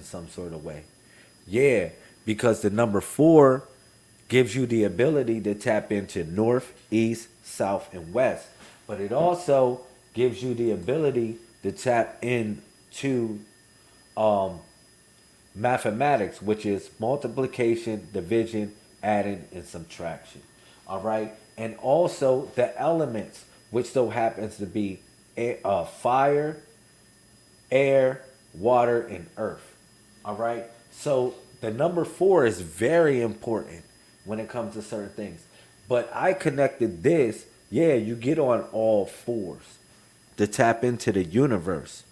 some sort of way. Yeah, because the number 4 gives you the ability to tap into north, east, south, and west. But it also gives you the ability to tap into um, mathematics, which is multiplication, division, adding, and subtraction. All right. And also the elements, which so happens to be fire, air, water, and earth. All right. So the number 4 is very important when it comes to certain things. But I connected this, yeah, you get on all fours to tap into the universe.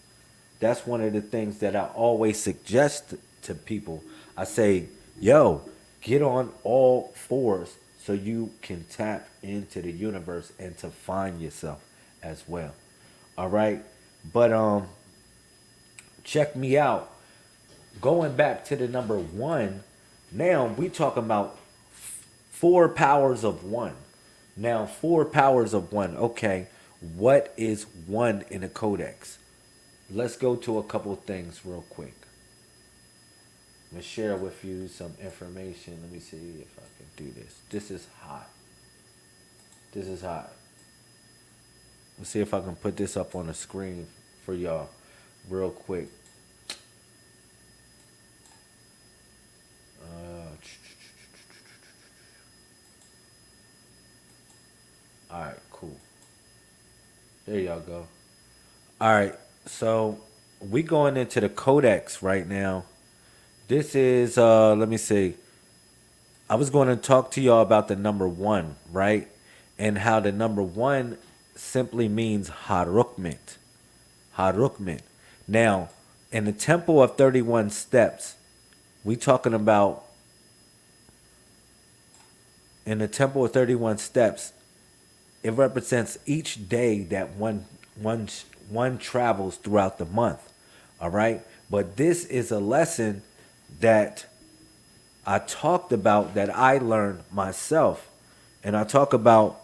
That's one of the things that I always suggest to people. I say, yo, get on all fours so you can tap into the universe and to find yourself as well. All right. But check me out. Going back to the number 1, now we talking about 4 powers of 1. Now 4 powers of 1. Okay, what is 1 in a codex? Let's go to a couple things real quick. I'm gonna share with you some information. Let me see if I can do this. This is hot. This is hot. Let's see if I can put this up on the screen for y'all real quick. All right, cool. There y'all go. All right, so we going into the codex right now. This is let me see. I was going to talk to y'all about the number 1, right? And how the number 1 simply means harukment. Harukment. Now, in the temple of 31 steps, we talking about in the temple of 31 steps, it represents each day that one travels throughout the month. All right? But this is a lesson that I talked about that I learned myself. And I talk about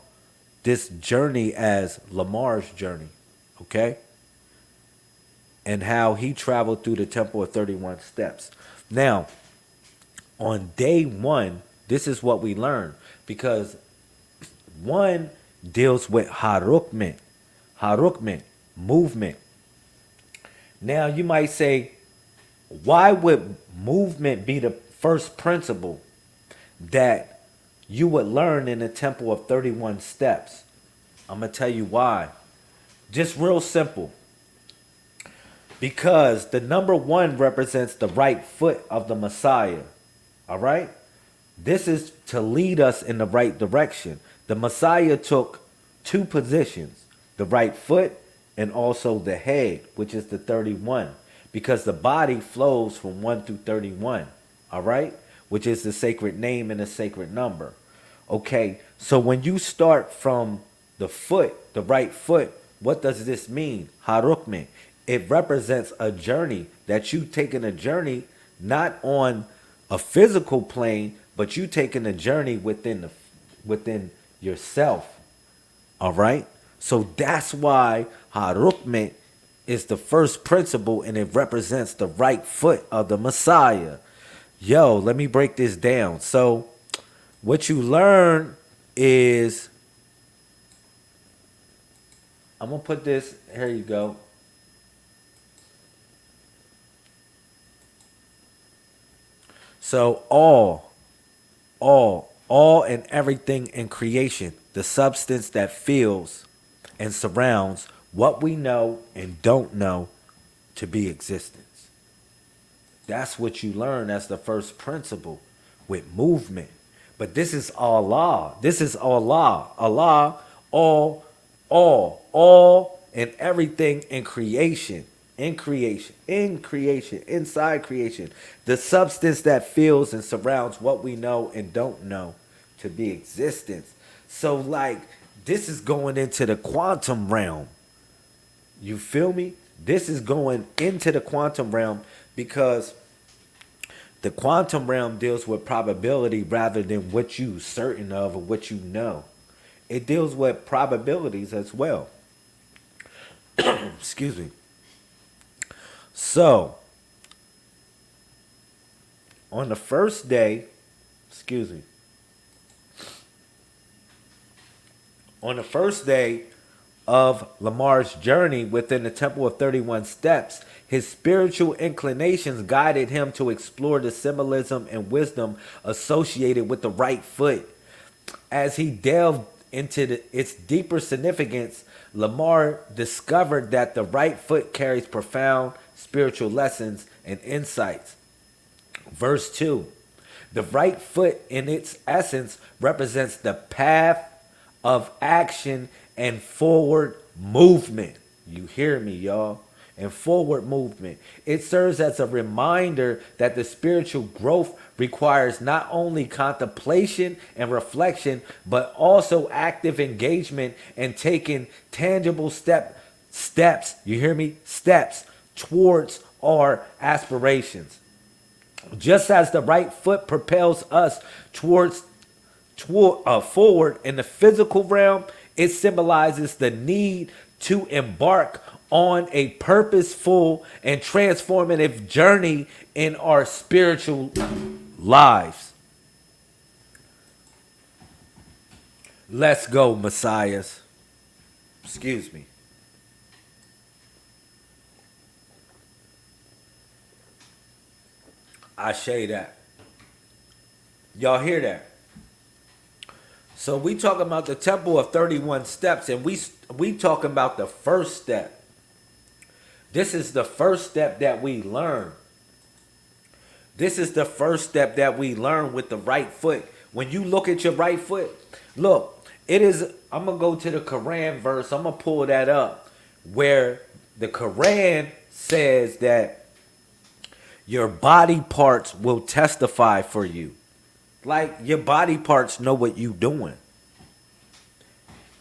this journey as Lamar's journey. Okay? And how he traveled through the temple of 31 steps. Now, on day 1, this is what we learn because 1 deals with harukment, harukment, movement. Now you might say, why would movement be the first principle that you would learn in the temple of 31 steps? I'm gonna tell you why. Just real simple. Because the number 1 represents the right foot of the Messiah. All right? This is to lead us in the right direction. The Messiah took 2 positions, the right foot and also the head, which is the 31, because the body flows from 1 through 31, all right? Which is the sacred name and the sacred number. Okay, so when you start from the foot, the right foot, what does this mean? Harukme. It represents a journey that you taking a journey not on a physical plane, but you taking a journey within yourself. All right? So that's why Harukme is the first principle and it represents the right foot of the Messiah. Yo, let me break this down. So what you learn is, I'm going to put this, here you go. So all and everything in creation, the substance that fills and surrounds what we know and don't know to be existence. That's what you learn as the first principle with movement. But this is Allah. This is Allah. Allah, all, and everything in creation, inside creation. The substance that fills and surrounds what we know and don't know to be existence. So, like, this is going into the quantum realm. You feel me? This is going into the quantum realm because the quantum realm deals with probability rather than what you certain of or what you know. It deals with probabilities as well. Excuse me. So, On the first day, excuse me, on the first day of Lamar's journey within the Temple of 31 Steps, his spiritual inclinations guided him to explore the symbolism and wisdom associated with the right foot. As he delved into its deeper significance, Lamar discovered that the right foot carries profound spiritual lessons and insights. Verse 2. The right foot, in its essence, represents the path of action and forward movement. You hear me, y'all? And forward movement. It serves as a reminder that the spiritual growth requires not only contemplation and reflection, but also active engagement and taking tangible steps, you hear me? Steps towards our aspirations. Just as the right foot propels us forward in the physical realm, it symbolizes the need to embark on a purposeful and transformative journey in our spiritual lives. Let's go, Messiahs. Excuse me. I say that. Y'all hear that? So we talking about the Temple of 31 Steps, and we talking about the first step. This is the first step that we learn. This is the first step that we learn with the right foot. When you look at your right foot, look, it is, I'm going to go to the Quran verse. I'm going to pull that up where the Quran says that your body parts will testify for you. Like your body parts know what you doing.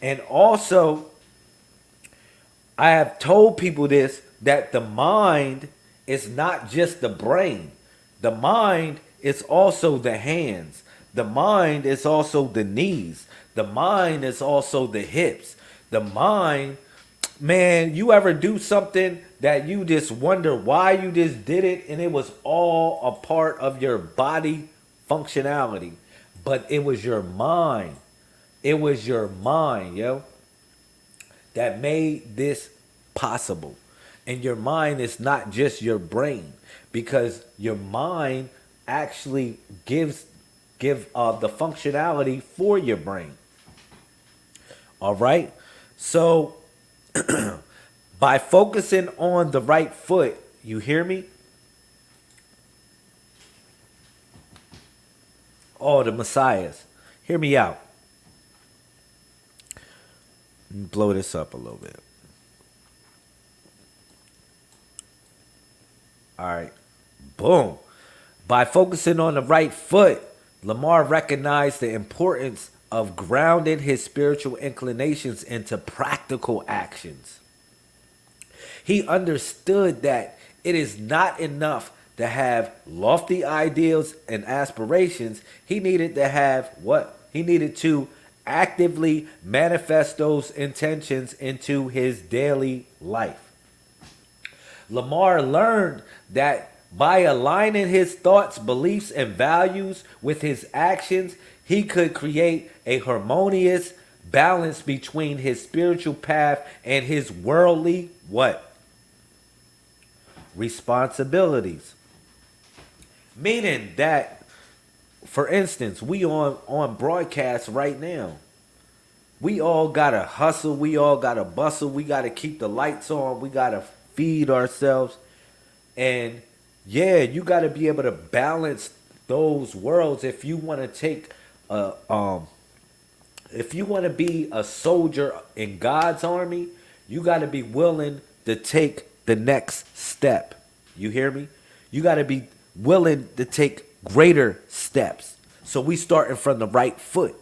And also, I have told people this, that the mind is not just the brain. The mind is also the hands. The mind is also the knees. The mind is also the hips. The mind, man, you ever do something that you just wonder why you just did it, and it was all a part of your body functionality, but it was your mind. It was your mind, yo, that made this possible. And your mind is not just your brain, because your mind actually give the functionality for your brain. All right. So by focusing on the right foot, you hear me? Oh, the Messiahs, hear me out. Let me blow this up a little bit. All right. Boom. By focusing on the right foot, Lamar recognized the importance of grounding his spiritual inclinations into practical actions. He understood that it is not enough to have lofty ideals and aspirations. He needed to have what? He needed to actively manifest those intentions into his daily life. Lamar learned that by aligning his thoughts, beliefs, and values with his actions, he could create a harmonious balance between his spiritual path and his worldly what? Responsibilities. Meaning that, for instance, we on broadcast right now. We all gotta hustle, we all gotta bustle, we gotta keep the lights on, we gotta feed ourselves. And yeah, you gotta be able to balance those worlds if you want to take if you want to be a soldier in God's army, you got to be willing to take the next step. You hear me? You got to be willing to take greater steps. So we starting from the right foot.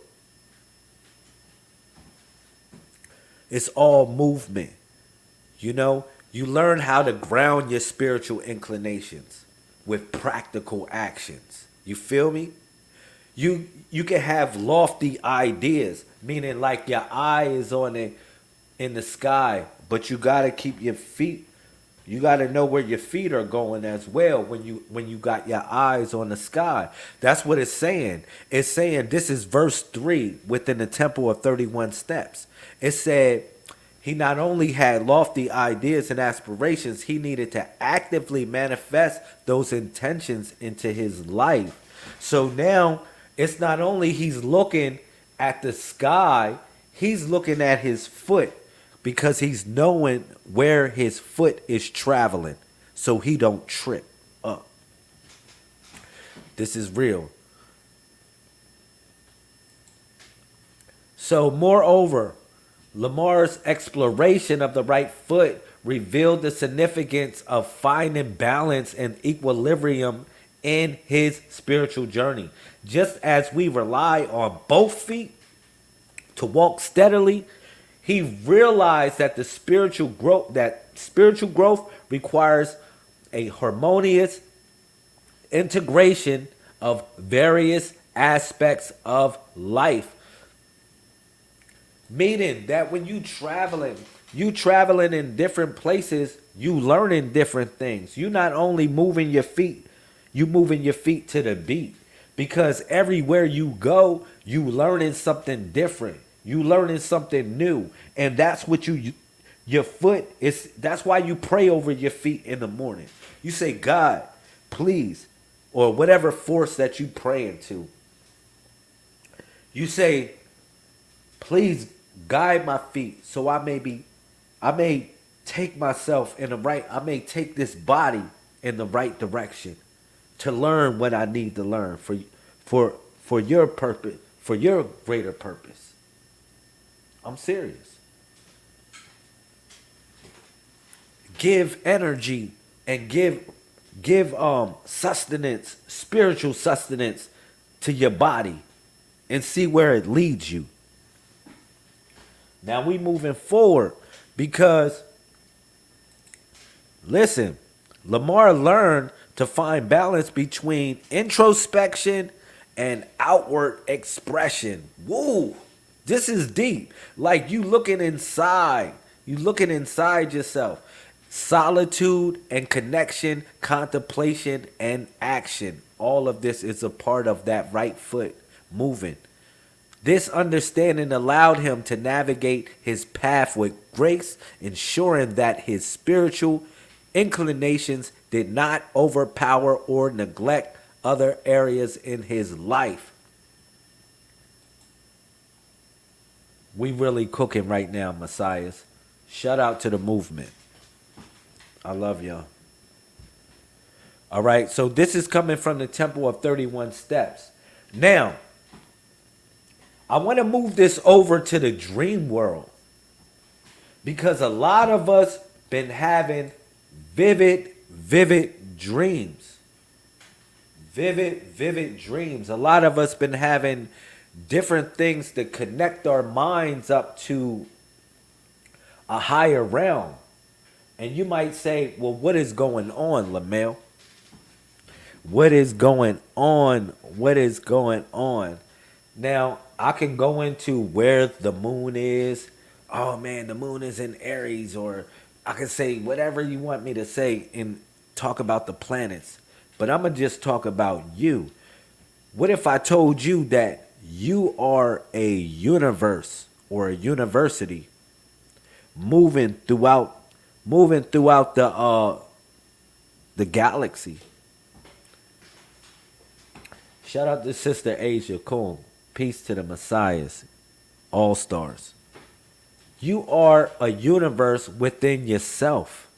It's all movement. You know, you learn how to ground your spiritual inclinations with practical actions. You feel me? You can have lofty ideas, meaning like your eye is on it in the sky, but you gotta keep your feet You got to know where your feet are going as well when you got your eyes on the sky. That's what it's saying. It's saying this is verse 3 within the temple of 31 steps. It said he not only had lofty ideas and aspirations, he needed to actively manifest those intentions into his life. So now it's not only he's looking at the sky, he's looking at his foot because he's knowing where his foot is traveling so he don't trip up. This is real. So moreover, Lamar's exploration of the right foot revealed the significance of finding balance and equilibrium in his spiritual journey. Just as we rely on both feet to walk steadily, he realized that the spiritual growth requires a harmonious integration of various aspects of life. Meaning that when you traveling in different places, you learning different things. You not only moving your feet, you moving your feet to the beat. Because everywhere you go, you learning something different. You learning something new. And that's what your foot is. That's why you pray over your feet in the morning. You say, God, please, or whatever force that you praying to. You say, please guide my feet so I may take myself in the right, I may take this body in the right direction to learn what I need to learn for your purpose, for your greater purpose. I'm serious. Give energy and give sustenance, spiritual sustenance to your body and see where it leads you. Now we moving forward because, listen, Lamar learned to find balance between introspection and outward expression. Woo! This is deep. Like you looking inside. You looking inside yourself. Solitude and connection, contemplation and action. All of this is a part of that right foot moving. This understanding allowed him to navigate his path with grace, ensuring that his spiritual inclinations did not overpower or neglect other areas in his life. We really cooking right now, Messiahs. Shout out to the movement. I love y'all. All right, so this is coming from the Temple of 31 Steps. Now, I want to move this over to the dream world because a lot of us been having vivid dreams. Vivid dreams. A lot of us been having different things to connect our minds up to a higher realm. And you might say, well, what is going on, Lamel? What is going on? What is going on? Now, I can go into where the moon is. Oh, man, the moon is in Aries. Or I can say whatever you want me to say and talk about the planets. But I'm going to just talk about you. What if I told you that you are a universe or a university moving throughout the galaxy? Shout out to Sister Asia Qhum. Peace to the Messiahs, all stars. You are a universe within yourself.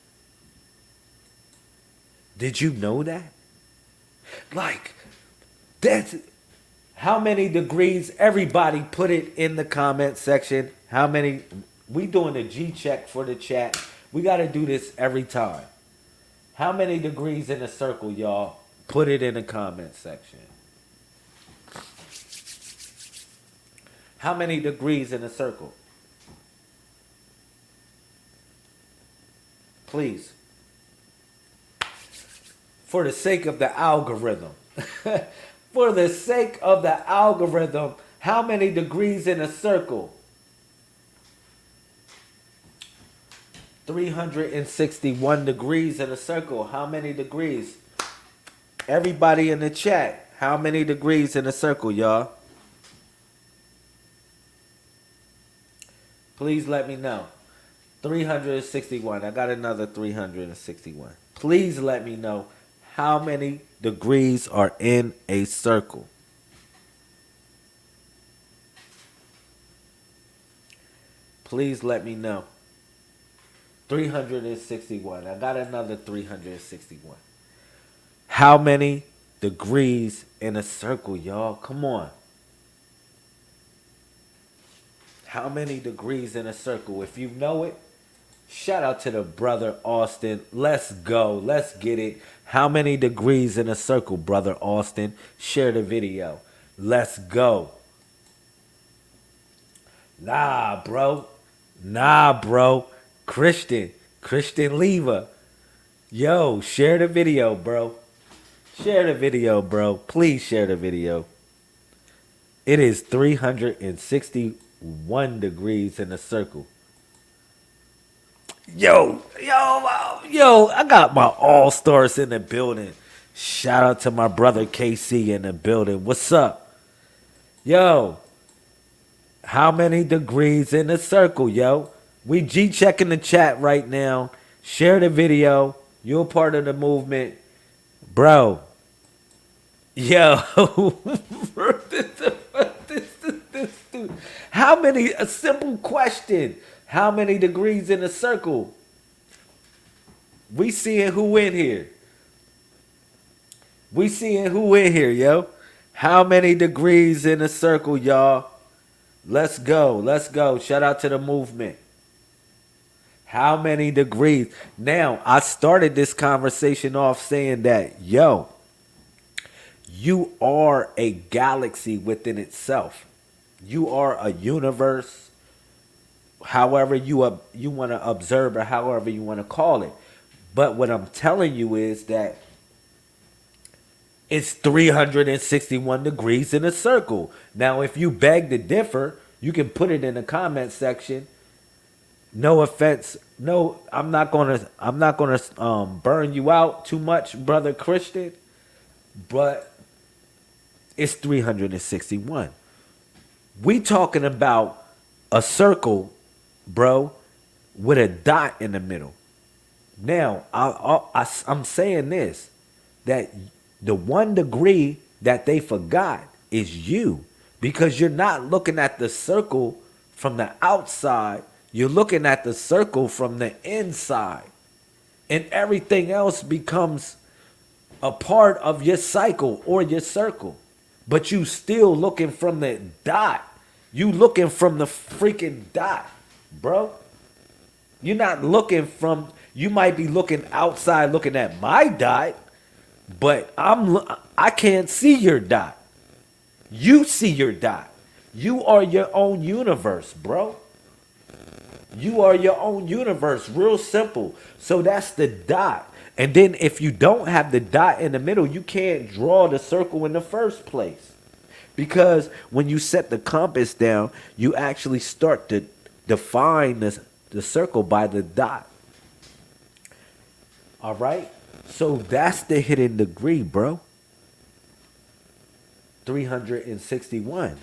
Did you know that? Like, that's how many degrees? Everybody put it in the comment section. How many? We doing a G check for the chat. We got to do this every time. How many degrees in a circle, y'all? Put it in the comment section. How many degrees in a circle? Please. For the sake of the algorithm. For the sake of the algorithm, how many degrees in a circle? 361 degrees in a circle. How many degrees? Everybody in the chat, how many degrees in a circle, y'all? Please let me know. 361. I got another 361. Please let me know how many degrees are in a circle. Please let me know. 361. I got another 361. How many degrees in a circle, y'all? Come on. How many degrees in a circle? If you know it, shout out to the brother Austin. Let's go. Let's get it. How many degrees in a circle, brother Austin? Share the video. Let's go. Nah, bro. Nah, bro. Christian Leva. Yo, share the video, bro. Share the video, bro. Please share the video. It is 361 degrees in a circle. Yo, I got my all-stars in the building. Shout out to my brother KC in the building. What's up? Yo, how many degrees in a circle, yo? We G-checking the chat right now. Share the video. You're a part of the movement. Bro. Yo. this dude. How many, a simple question. How many degrees in a circle? We seeing who in here. We seeing who in here, yo. How many degrees in a circle, y'all? Let's go. Let's go. Shout out to the movement. How many degrees? Now, I started this conversation off saying that, yo, you are a galaxy within itself. You are a universe, however you want to observe or however you want to call it. But what I'm telling you is that it's 361 degrees in a circle. Now, if you beg to differ, you can put it in the comment section. No offense. No, I'm not gonna burn you out too much, brother Christian. But it's 361. We talking about a circle, bro, with a dot in the middle. Now, I'm saying this, that the 1 degree that they forgot is you, because you're not looking at the circle from the outside. You're looking at the circle from the inside, and everything else becomes a part of your cycle or your circle. But you still looking from the dot. You looking from the freaking dot, bro. You're not looking from, you might be looking outside looking at my dot, but I can't see your dot. You see your dot. You are your own universe, bro. You are your own universe. Real simple. So that's the dot. And then if you don't have the dot in the middle, you can't draw the circle in the first place. Because when you set the compass down, you actually start to define the circle by the dot. All right? So that's the hidden degree, bro. 361.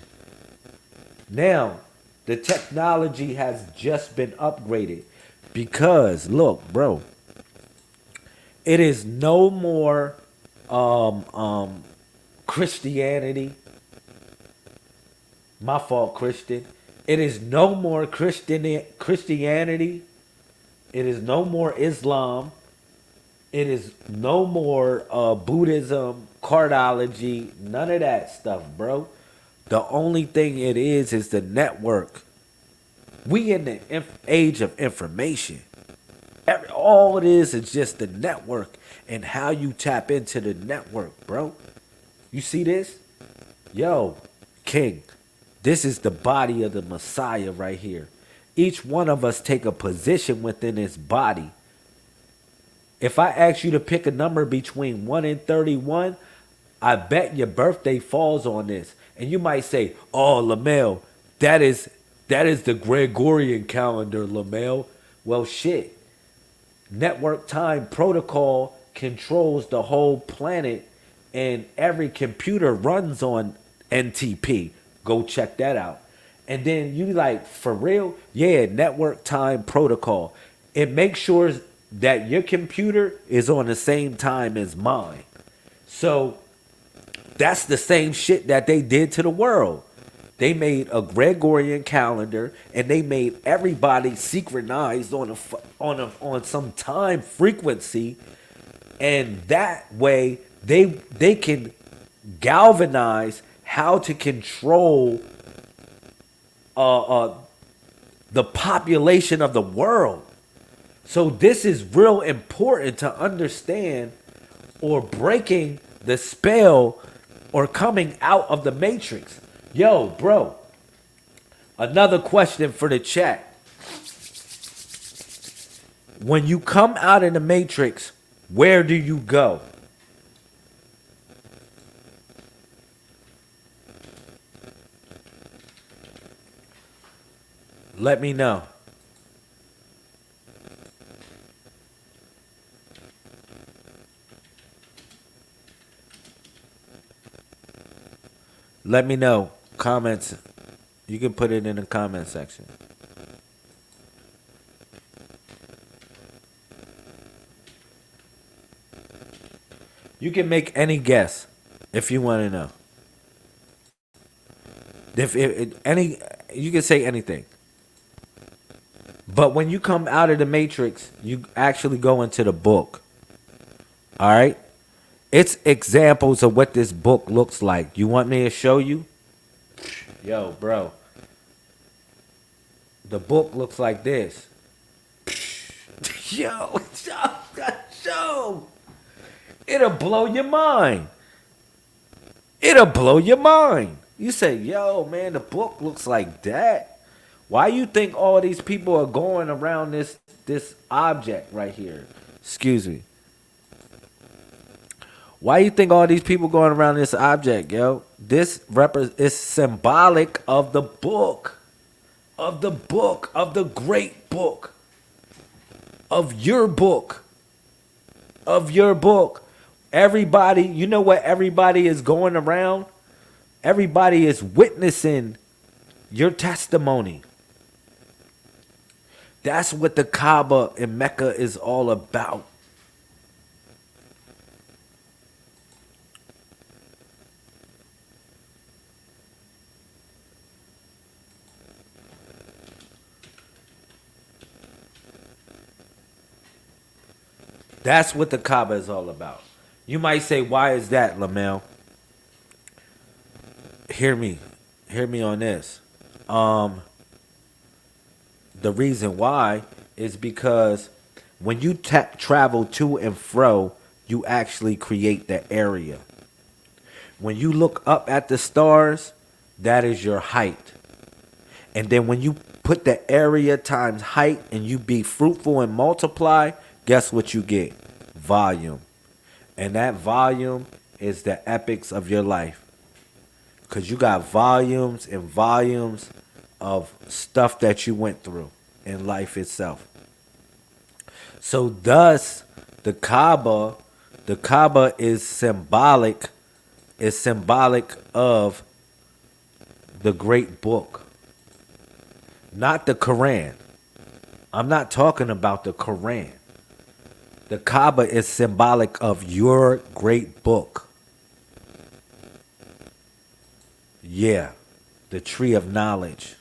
Now, the technology has just been upgraded because, look, bro, it is no more Christianity. My fault, Christian. It is no more Christianity. It is no more Islam. It is no more Buddhism, cardiology, none of that stuff, bro. The only thing it is the network. We in the age of information. All it is just the network and how you tap into the network, bro. You see this? Yo, King, this is the body of the Messiah right here. Each one of us take a position within his body. If I ask you to pick a number between 1 and 31, I bet your birthday falls on this. And you might say, oh, Lamel, that is the Gregorian calendar, Lamel. Well, shit. Network time protocol controls the whole planet, and every computer runs on NTP. Go check that out. And then you like, for real? Yeah, network time protocol. It makes sure that your computer is on the same time as mine. So that's the same shit that they did to the world. They made a Gregorian calendar, and they made everybody synchronized on some time frequency, and that way they can galvanize how to control uh, uh, the population of the world. So this is real important to understand, or breaking the spell, or coming out of the matrix. Yo, bro, another question for the chat. When you come out of the matrix, where do you go? Let me know. Let me know. Comments. You can put it in the comment section. You can make any guess if you want to know. If any, you can say anything. But when you come out of the matrix, you actually go into the book. All right? It's examples of what this book looks like. You want me to show you? Yo, bro. The book looks like this. Yo, show. It'll blow your mind. It'll blow your mind. You say, yo, man, the book looks like that. Why you think all these people are going around this object right here? Excuse me. Why you think all these people going around this object, yo? This is symbolic of the book. Of the book. Of the great book. Of your book. Of your book. Everybody, you know what everybody is going around? Everybody is witnessing your testimony. That's what the Kaaba in Mecca is all about. That's what the Kaaba is all about. You might say, why is that, Lamel? Hear me. Hear me on this. The reason why is because when you travel to and fro, you actually create the area. When you look up at the stars, that is your height. And then when you put the area times height and you be fruitful and multiply, guess what you get? Volume. And that volume is the epics of your life. Because you got volumes and volumes of stuff that you went through in life itself. So thus, the Kaaba is symbolic of the great book. Not the Quran. I'm not talking about the Quran. The Kaaba is symbolic of your great book. Yeah, the tree of knowledge.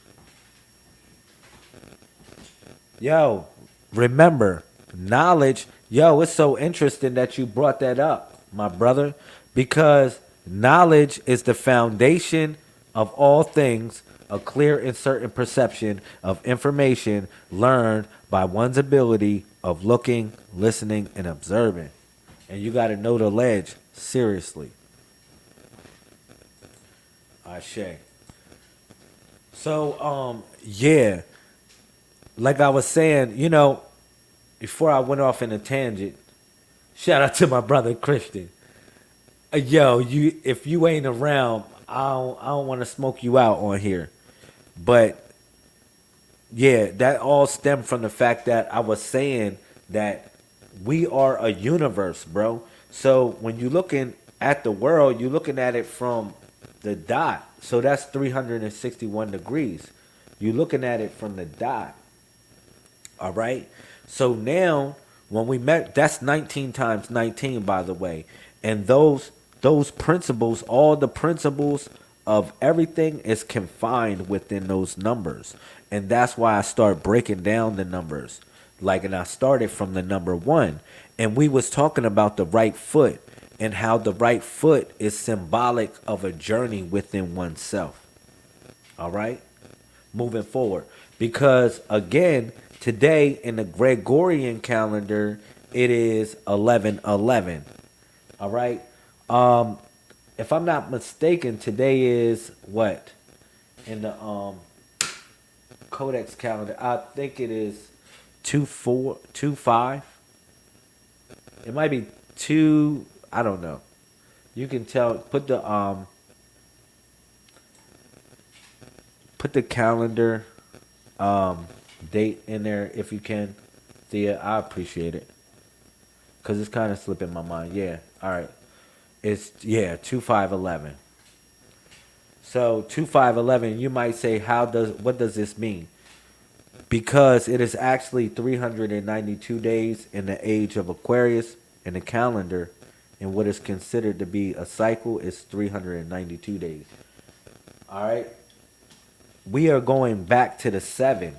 Yo, remember, knowledge, yo, it's so interesting that you brought that up, my brother, because knowledge is the foundation of all things, a clear and certain perception of information learned by one's ability of looking, listening, and observing. And you got to know the ledge seriously. Ashe. So, yeah, like I was saying, you know, before I went off in a tangent, shout out to my brother Christian. Yo, if you ain't around, I don't want to smoke you out on here. But yeah, that all stemmed from the fact that I was saying that we are a universe, bro. So when you're looking at the world, you're looking at it from the dot. So that's 361 degrees. You're looking at it from the dot. All right. So now when we met, that's 19 times 19, by the way. And those principles, all the principles of everything is confined within those numbers. And that's why I start breaking down the numbers. Like, and I started from the number one. And we was talking about the right foot and how the right foot is symbolic of a journey within oneself. All right, moving forward. Because again, today in the Gregorian calendar, it is 11:11. All right. Um, if I'm not mistaken, today is what in the Codex calendar? I think it is 2425. It might be two. I don't know. You can tell. Put the calendar um, date in there if you can. Thea, I appreciate it. Cause it's kind of slipping my mind. Yeah. All right. It's 2511. So 2511. You might say, what does this mean? Because it is actually 392 days in the age of Aquarius in the calendar, and what is considered to be a cycle is 392 days. All right. We are going back to the seven.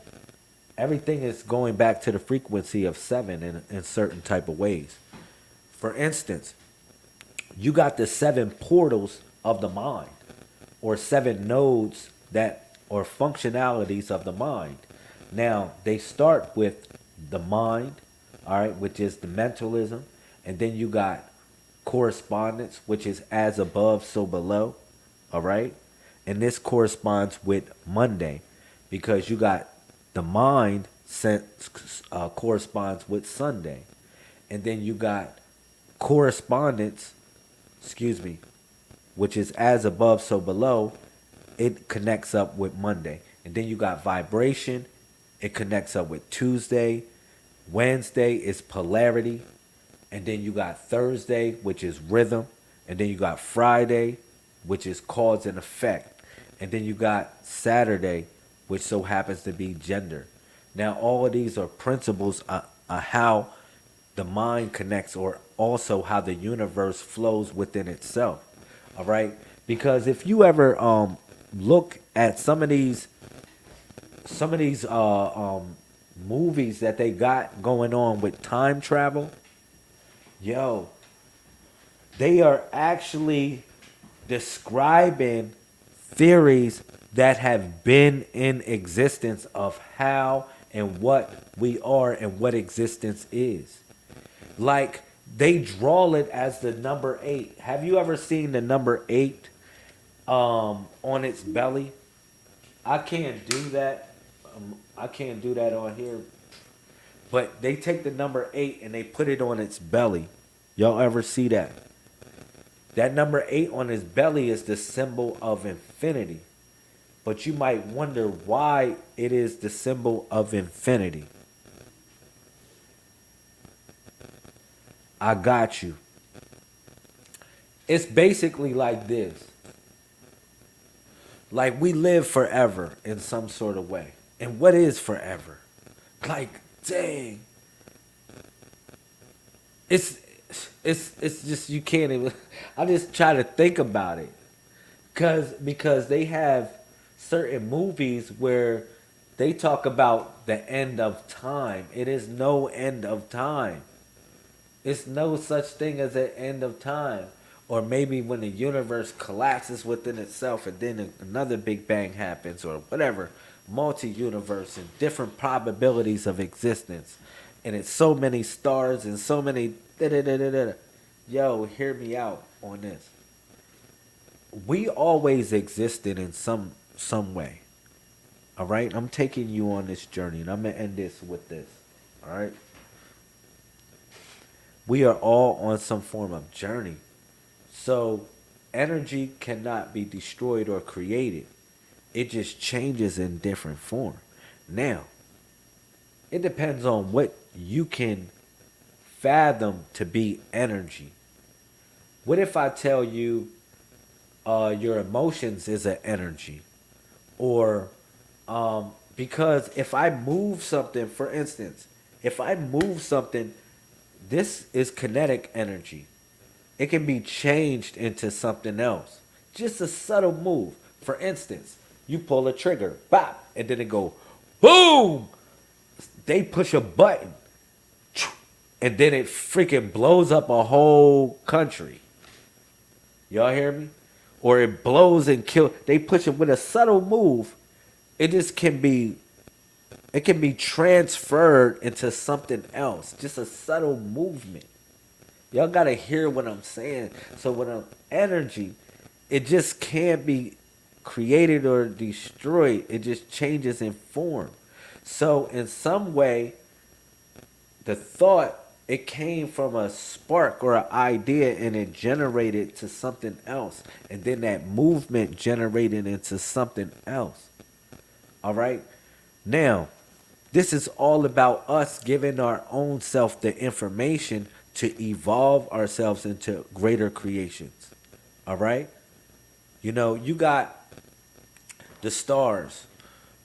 Everything is going back to the frequency of seven in certain type of ways. For instance, you got the seven portals of the mind, or seven nodes that or functionalities of the mind. Now they start with the mind, all right, which is the mentalism, and then you got correspondence, which is as above, so below, all right, and this corresponds with Monday, because you got the mind corresponds with Sunday, and then you got correspondence, excuse me, which is as above, so below. It connects up with Monday, and then you got vibration. It connects up with Tuesday. Wednesday is polarity, and then you got Thursday, which is rhythm, and then you got Friday, which is cause and effect, and then you got Saturday, which so happens to be gender. Now, all of these are principles of how the mind connects, or also how the universe flows within itself. All right, because if you ever look at some of these movies that they got going on with time travel, yo, they are actually describing theories that have been in existence of how and what we are and what existence is. Like, they draw it as the number eight. Have you ever seen the number eight on its belly? I can't do that. I can't do that on here. But they take the number eight and they put it on its belly. Y'all ever see that? That number eight on his belly is the symbol of infinity. But you might wonder why it is the symbol of infinity. I got you. It's basically like this. Like, we live forever in some sort of way. And what is forever? Like, dang. It's just, you can't even, I just try to think about it. Because they have certain movies where they talk about the end of time. It is no end of time. It's no such thing as an end of time. Or maybe when the universe collapses within itself and then another Big Bang happens, or whatever. Multi-universe and different probabilities of existence. And it's so many stars and so many da-da-da-da-da. Yo, hear me out on this. We always existed in some way. All right? I'm taking you on this journey, and I'm going to end this with this. All right? We are all on some form of journey. So energy cannot be destroyed or created. It just changes in different form. Now, it depends on what you can fathom to be energy? What if I tell you your emotions is an energy? Or because if I move something, for instance, if I move something, this is kinetic energy. It can be changed into something else. Just a subtle move. For instance, you pull a trigger, bop, and then it go boom. They push a button, and then it freaking blows up a whole country. Y'all hear me? Or it blows and kill. They push it with a subtle move. It just can be. It can be transferred into something else. Just a subtle movement. Y'all gotta hear what I'm saying. So when I'm energy, it just can't be created or destroyed. It just changes in form. So in some way, the thought, it came from a spark or an idea and it generated to something else. And then that movement generated into something else. All right? Now, this is all about us giving our own self the information to evolve ourselves into greater creations. All right? You know, you got the stars.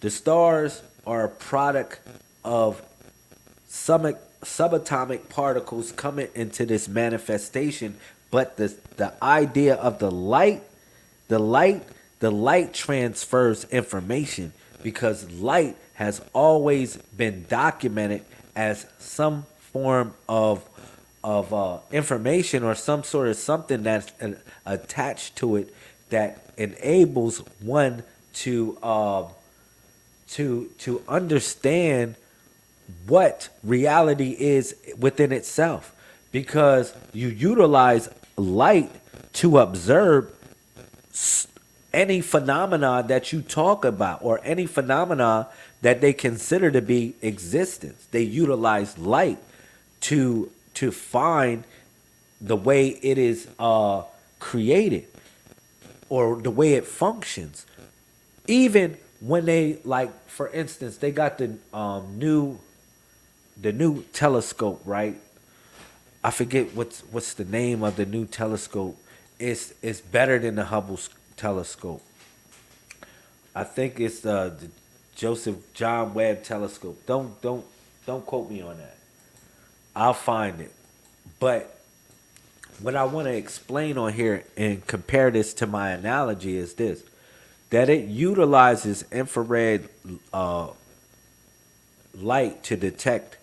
The stars are a product of subatomic particles coming into this manifestation, but the idea of the light transfers information because light has always been documented as some form of information or some sort of something that's attached to it that enables one to understand what reality is within itself, because you utilize light to observe any phenomena that you talk about or any phenomena that they consider to be existence. They utilize light to find the way it is created or the way it functions. Even when they, like, for instance, they got the new telescope, right? I forget what's the name of the new telescope. It's better than the Hubble telescope. I think it's the Joseph John Webb telescope. Don't quote me on that. I'll find it. But what I want to explain on here and compare this to my analogy is this: that it utilizes infrared light to detect,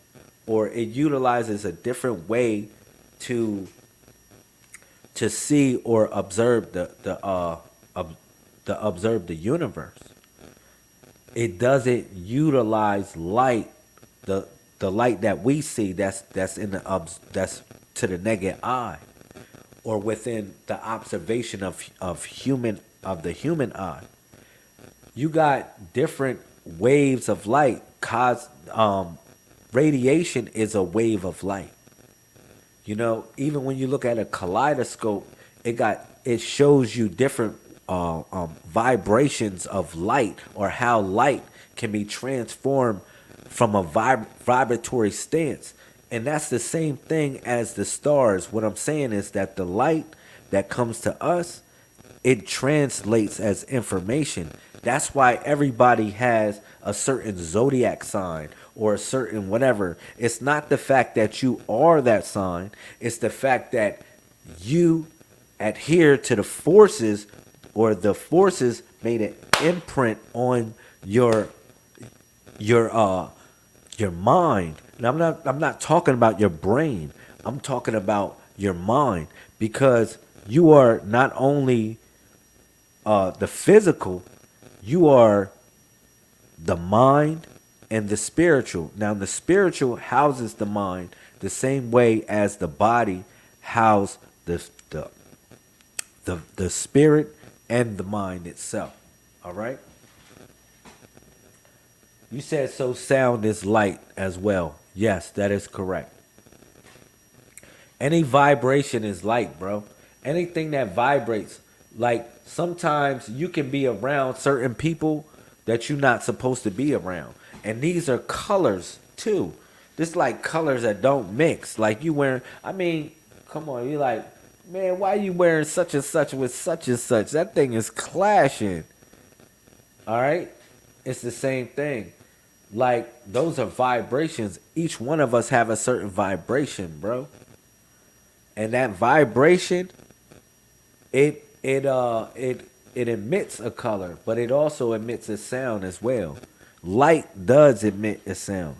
or it utilizes a different way to see or observe observe the universe. It doesn't utilize light, the light that we see that's in that's to the naked eye, or within the observation of the human eye. You got different waves of light. Radiation is a wave of light. You know, even when you look at a kaleidoscope, it shows you different vibrations of light, or how light can be transformed from a vibratory stance. And that's the same thing as the stars. What I'm saying is that the light that comes to us, it translates as information. That's why everybody has a certain zodiac sign or a certain whatever. It's not the fact that you are that sign. It's the fact that you adhere to the forces, or the forces made an imprint on your mind. And I'm not talking about your brain. I'm talking about your mind, because you are not only the physical, you are the mind and the spiritual. Now, the spiritual houses the mind the same way as the body houses the spirit and the mind itself. All right. You said so. Sound is light as well. Yes, that is correct. Any vibration is light, bro. Anything that vibrates. Like, sometimes you can be around certain people that you're not supposed to be around. And these are colors too. This like colors that don't mix. Like you wearing, I mean, come on, you like, man, why you wearing such and such with such and such? That thing is clashing. All right? It's the same thing. Like those are vibrations. Each one of us have a certain vibration, bro. And that vibration, it emits a color, but it also emits a sound as well. Light does emit a sound.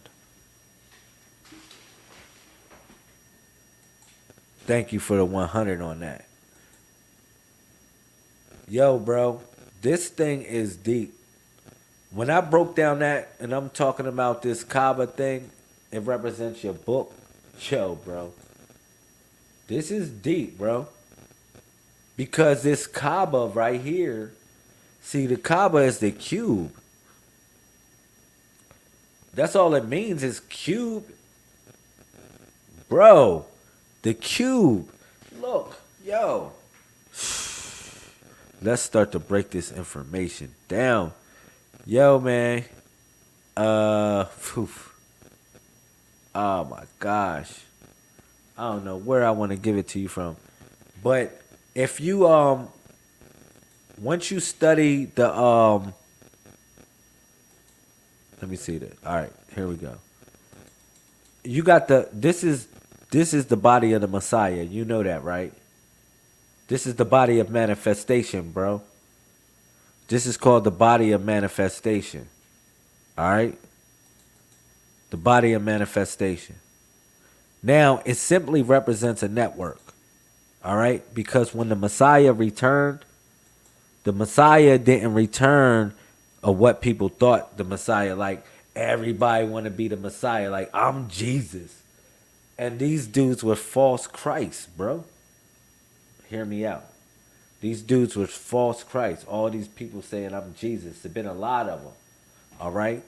Thank you for the 100 on that. Yo, bro, this thing is deep. When I broke down that and I'm talking about this Kaaba thing, it represents your book. Yo, bro, this is deep, bro. Because this Kaaba right here, see, the Kaaba is the cube. That's all it means is cube. Bro, the cube. Look, yo. Let's start to break this information down. Yo, man. Phew. Oh my gosh. I don't know where I want to give it to you from. But if you once you study the let me see that. All right, here we go. You got this is the body of the Messiah. You know that, right? This is the body of manifestation, bro. This is called the body of manifestation. All right? The body of manifestation. Now, it simply represents a network. All right? Because when the Messiah returned, the Messiah didn't return of what people thought the Messiah. Like, everybody want to be the Messiah. Like, I'm Jesus. And these dudes were false Christs, bro. Hear me out. These dudes were false Christ. All these people saying I'm Jesus. There's been a lot of them. All right?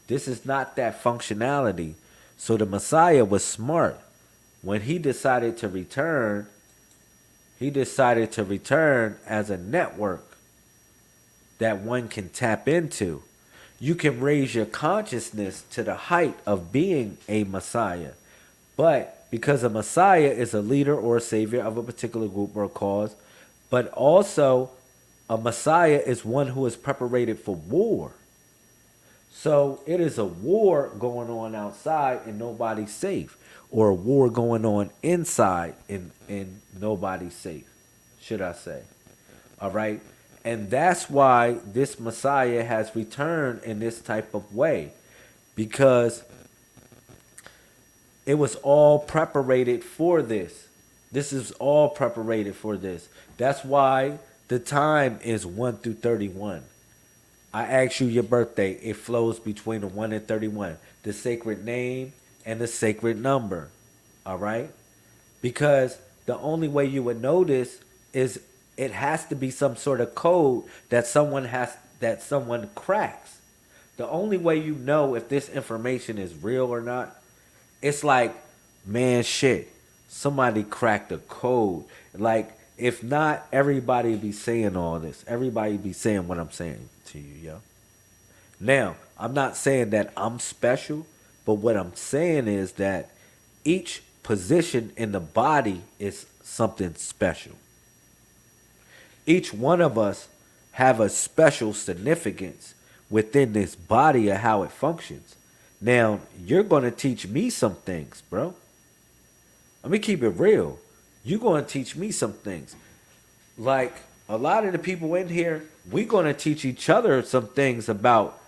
This is not that functionality. So the Messiah was smart. When he decided to return as a network that one can tap into. You can raise your consciousness to the height of being a Messiah. But because a Messiah is a leader or a savior of a particular group or cause, but also a Messiah is one who is preparated for war. So it is a war going on outside and nobody's safe. Or a war going on inside and nobody's safe, should I say. All right? And that's why this Messiah has returned in this type of way. Because it was all preparated for this. This is all preparated for this. That's why the time is 1 through 31. I asked you your birthday. It flows between the 1 and 31. The sacred name and the sacred number. All right? Because the only way you would know this is it has to be some sort of code that someone cracks. The only way you know if this information is real or not, it's like, man, shit, somebody cracked a code. Like, if not, everybody be saying all this. Everybody be saying what I'm saying to you, yo. Now, I'm not saying that I'm special, but what I'm saying is that each position in the body is something special. Each one of us have a special significance within this body of how it functions. Now, you're going to teach me some things, bro. Let me keep it real. You're going to teach me some things. Like, a lot of the people in here, we're going to teach each other some things about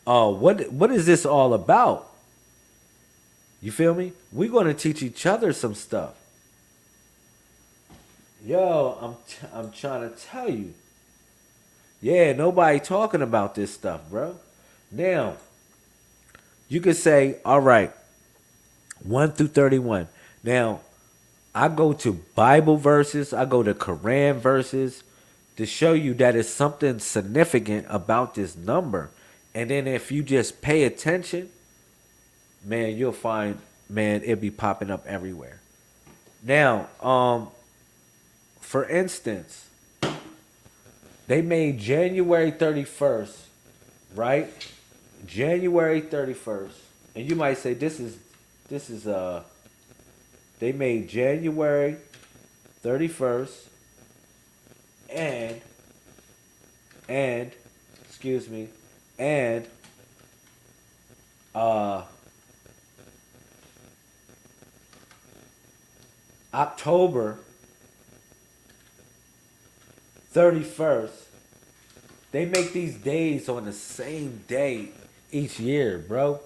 what is this all about? You feel me? We're going to teach each other some stuff. Yo, I'm trying to tell you. Yeah, nobody talking about this stuff, bro. Now, you could say, all right, 1 through 31. Now, I go to Bible verses, I go to Quran verses to show you that it's something significant about this number. And then if you just pay attention, man, you'll find, man, it'll be popping up everywhere. Now, for instance, they made January 31st, right? January 31st. And you might say, this is This is they made January 31st and and excuse me and uh October 31st. They make these days on the same day each year, bro.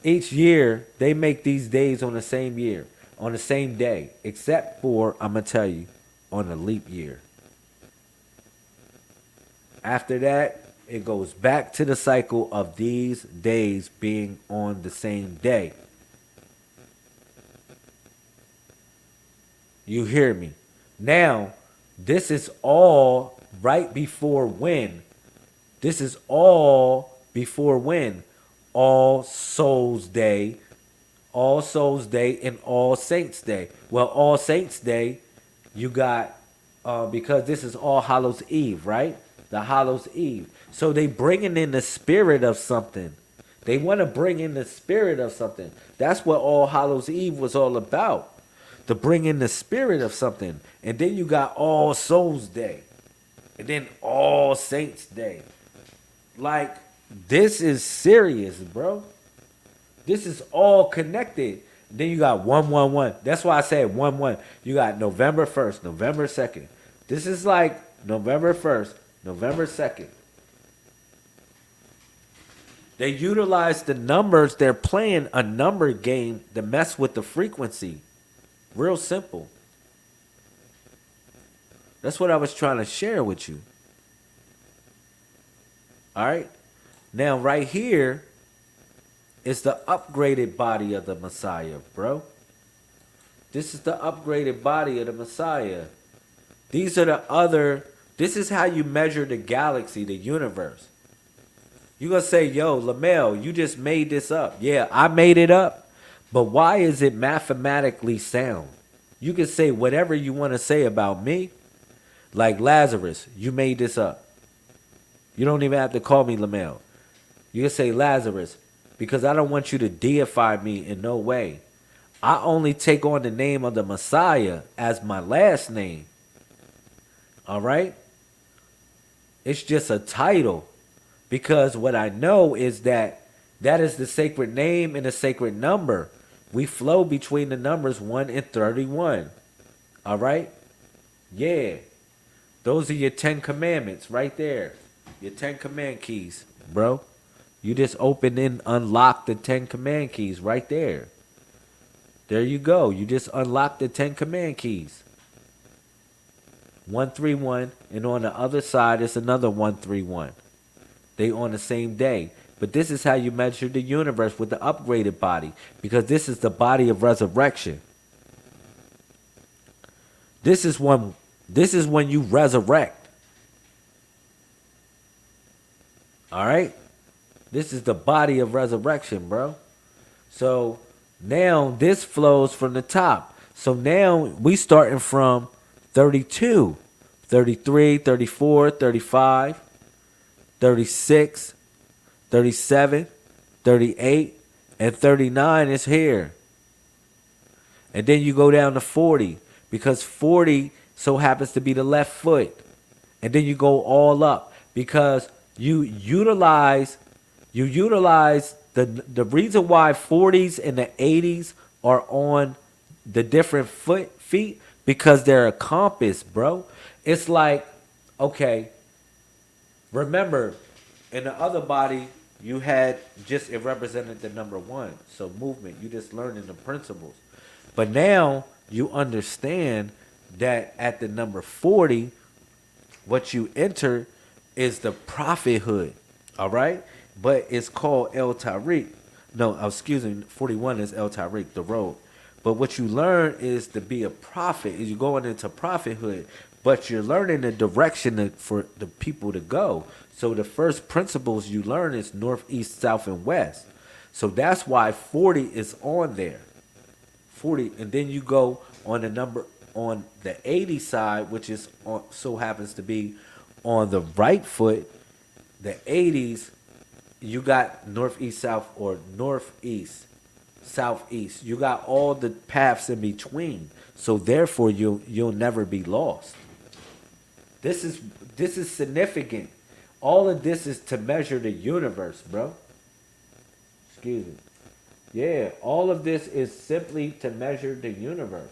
Each year they make these days on the same year, on the same day, except for I'm gonna tell you, on a leap year. After that, it goes back to the cycle of these days being on the same day. You hear me? Now, this is all right before when? This is all before when? All Souls Day, All Souls Day, and All Saints Day. Well, All Saints Day, you got, because this is All Hallows Eve, right? The Hallows Eve. So they bringing in the spirit of something. They want to bring in the spirit of something. That's what All Hallows Eve was all about. To bring in the spirit of something. And then you got All Souls Day. And then All Saints Day. Like, this is serious, bro. This is all connected. Then you got 111. That's why I said 1-1. You got November 1st, November 2nd. This is like November 1st, November 2nd. They utilize the numbers. They're playing a number game to mess with the frequency. Real simple. That's what I was trying to share with you. All right? Now, right here is the upgraded body of the Messiah, bro. This is the upgraded body of the Messiah. These are the other, this is how you measure the galaxy, the universe. You're going to say, yo, Lamel, you just made this up. Yeah, I made it up. But why is it mathematically sound? You can say whatever you want to say about me. Like Lazarus, you made this up. You don't even have to call me Lamel. You can say Lazarus, because I don't want you to deify me in no way. I only take on the name of the Messiah as my last name. All right? It's just a title. Because what I know is that is the sacred name and the sacred number. We flow between the numbers 1 and 31. All right? Yeah. Those are your 10 commandments right there. Your 10 command keys, bro. You just open and unlock the 10 command keys right there. There you go. You just unlock the 10 command keys. 131, and on the other side is another 131. They on the same day. But this is how you measure the universe with the upgraded body, because this is the body of resurrection. This is when you resurrect. All right? This is the body of resurrection, bro. So now this flows from the top. So now we starting from 32, 33, 34, 35, 36, 37, 38, and 39 is here. And then you go down to 40, because 40 so happens to be the left foot. And then you go all up, because you utilize the reason why 40s and the 80s are on the different feet, because they're a compass, bro. It's like, okay, remember, in the other body, you had just, it represented the number 1. So movement, you just learning the principles. But now you understand that at the number 40, what you enter is the prophethood. All right? But it's called El Tariq. No, excuse me, 41 is El Tariq, the road. But what you learn is to be a prophet, is you're going into prophethood, but you're learning the direction for the people to go. So the first principles you learn is north, east, south, and west. So that's why 40 is on there. 40, and then you go on the number on the 80 side, which is on, so happens to be on the right foot. The 80s, you got north, east, south, or northeast. southeast. You got all the paths in between. So therefore you'll never be lost. This is this is significant. All of this is to measure the universe, bro. Excuse me. Yeah, all of this is simply to measure the universe.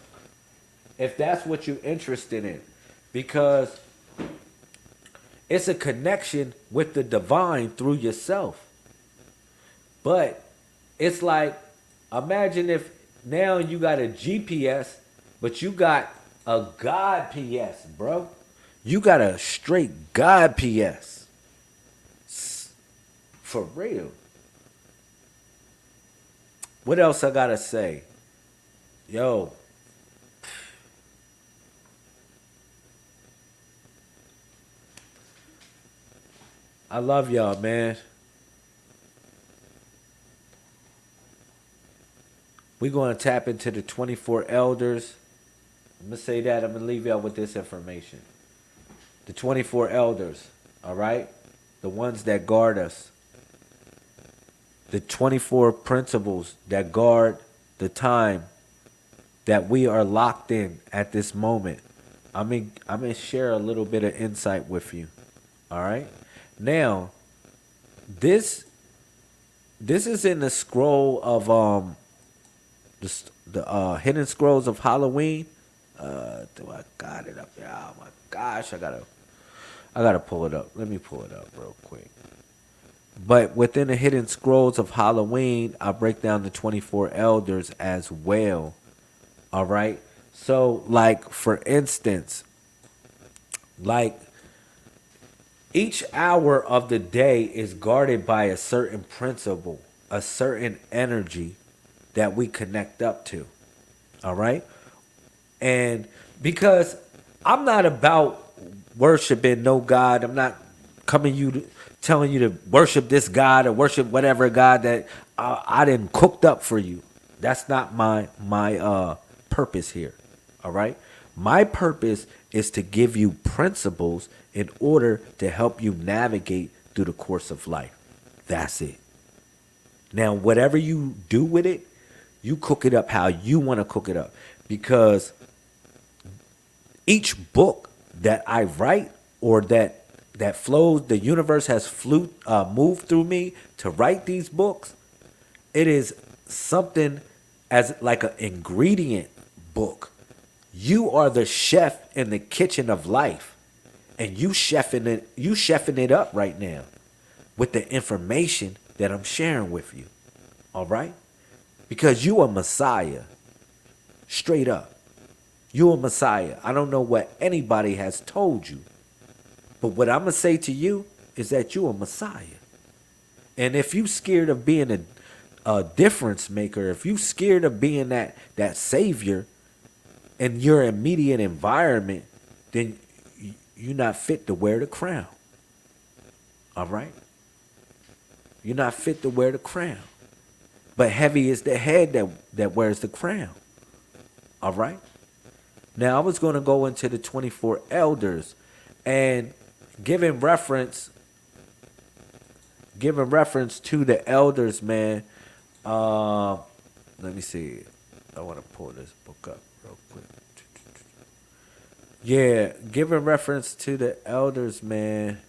If that's what you're interested in. Because it's a connection with the divine through yourself. But it's like, imagine if now you got a GPS, but you got a God PS, bro. You got a straight God PS. For real. What else I gotta say? Yo. I love y'all, man. We're going to tap into the 24 elders. I'm going to say that. I'm going to leave y'all with this information. The 24 elders, all right? The ones that guard us. The 24 principles that guard the time that we are locked in at this moment. I'm going to share a little bit of insight with you, all right? Now, this is in the scroll of the hidden scrolls of Halloween. Do I got it up there? Oh my gosh, I gotta pull it up. Let me pull it up real quick. But within the hidden scrolls of Halloween, I break down the 24 elders as well. All right. So, like for instance, like each hour of the day is guarded by a certain principle, a certain energy that we connect up to. All right? And because I'm not about worshiping no God, I'm not coming telling you to worship this God or worship whatever God that I didn't cooked up for you. That's not my purpose here. All right? My purpose is to give you principles in order to help you navigate through the course of life. That's it. Now, whatever you do with it, you cook it up how you want to cook it up. Because each book that I write or that flows, the universe has moved through me to write these books, it is something as like an ingredient book. You are the chef in the kitchen of life. And you chefing it up right now with the information that I'm sharing with you. All right? Because you a Messiah. Straight up. You a Messiah. I don't know what anybody has told you. But what I'm going to say to you is that you a Messiah. And if you scared of being a difference maker, if you scared of being that savior in your immediate environment, then you're not fit to wear the crown. All right? You're not fit to wear the crown. But heavy is the head that wears the crown. All right? Now, I was going to go into the 24 elders and giving reference to the elders, man. Let me see. I want to pull this book up real quick. Yeah, giving reference to the elders, man.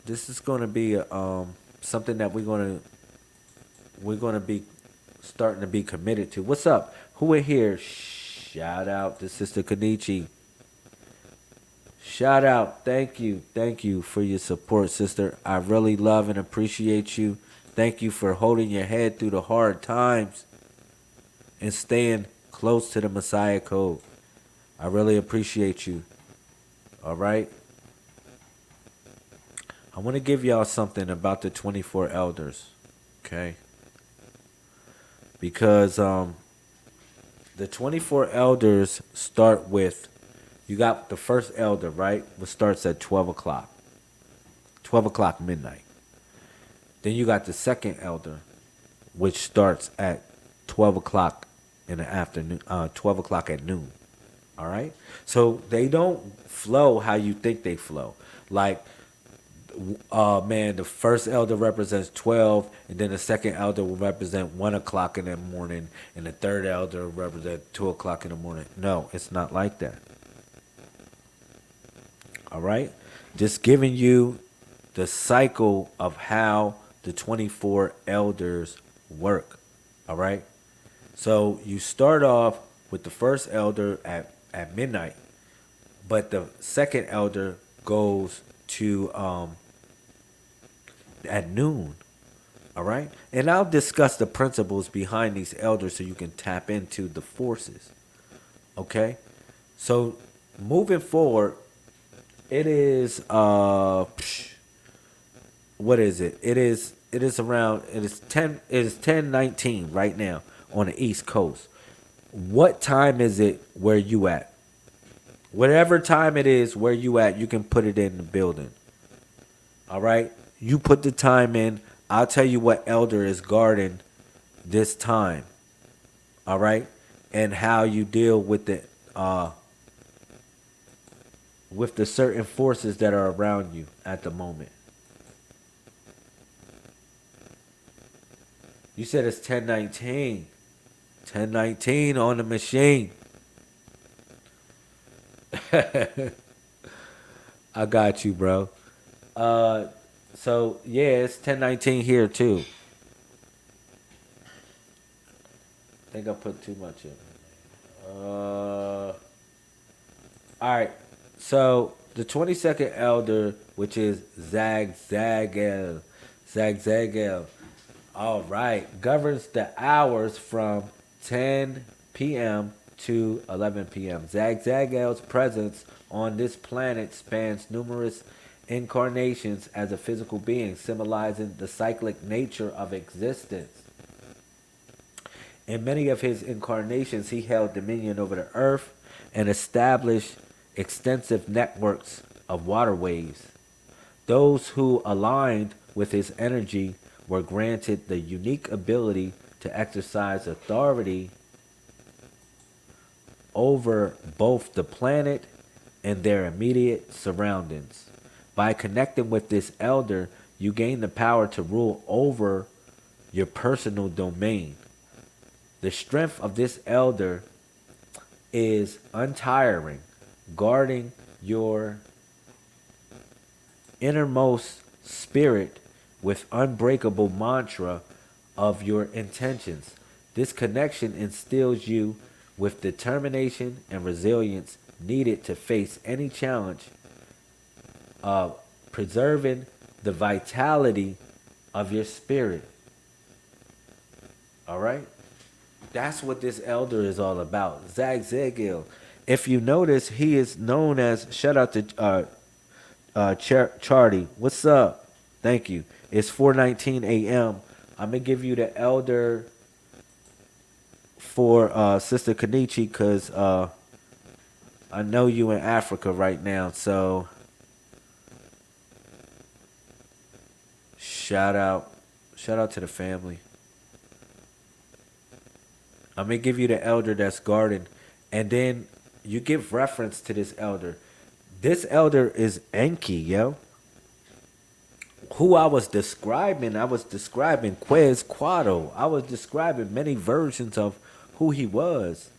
This is going to be something that we're going to be starting to be committed to. What's up? Who in here? Shout out to Sister Kanichi. Shout out. Thank you for your support, sister. I really love and appreciate you. Thank you for holding your head through the hard times and staying close to the Messiah code. I really appreciate you. All right? I want to give y'all something about the 24 elders. Okay? Because the 24 elders start with, you got the first elder, right? Which starts at 12 o'clock. 12 o'clock midnight. Then you got the second elder, which starts at 12 o'clock in the afternoon, 12 o'clock at noon. All right? So they don't flow how you think they flow. Like Man, the first elder represents 12, and then the second elder will represent 1 o'clock in the morning, and the third elder will represent 2 o'clock in the morning. No, it's not like that. All right? Just giving you the cycle of how the 24 elders work. All right? So you start off with the first elder at midnight, but the second elder goes to at noon. All right? And I'll discuss the principles behind these elders so you can tap into the forces. Okay? So moving forward, it is what is it? It is around it is 10:19 right now on the East Coast. What time is it where you at? Whatever time it is where you at, you can put it in the building. All right? You put the time in. I'll tell you what elder is guarding this time. All right? And how you deal with the certain forces that are around you at the moment. You said it's 10:19. 10:19 on the machine. I got you, bro. So yeah, it's 10:19 here too. I think I put too much in. All right. So the 22nd elder, which is Zagzagel, all right, governs the hours from 10 p.m. to 11 p.m. Zagzagel's presence on this planet spans numerous incarnations as a physical being, symbolizing the cyclic nature of existence. In many of his incarnations, he held dominion over the earth and established extensive networks of waterways. Those who aligned with his energy were granted the unique ability to exercise authority over both the planet and their immediate surroundings. By connecting with this elder, you gain the power to rule over your personal domain. The strength of this elder is untiring, guarding your innermost spirit with unbreakable mantra of your intentions. This connection instills you with determination and resilience needed to face any challenge, preserving the vitality of your spirit. All right? That's what this elder is all about. Zagzagil. If you notice, he is known as, shout out to Chardy. What's up? Thank you. It's 4:19 a.m. I'm going to give you the elder for Sister Kanichi because I know you in Africa right now. So shout out to the family. I'm going to give you the elder that's guarding. And then you give reference to this elder. This elder is Enki, yo. Who I was describing Quetzalcoatl. I was describing many versions of who he was.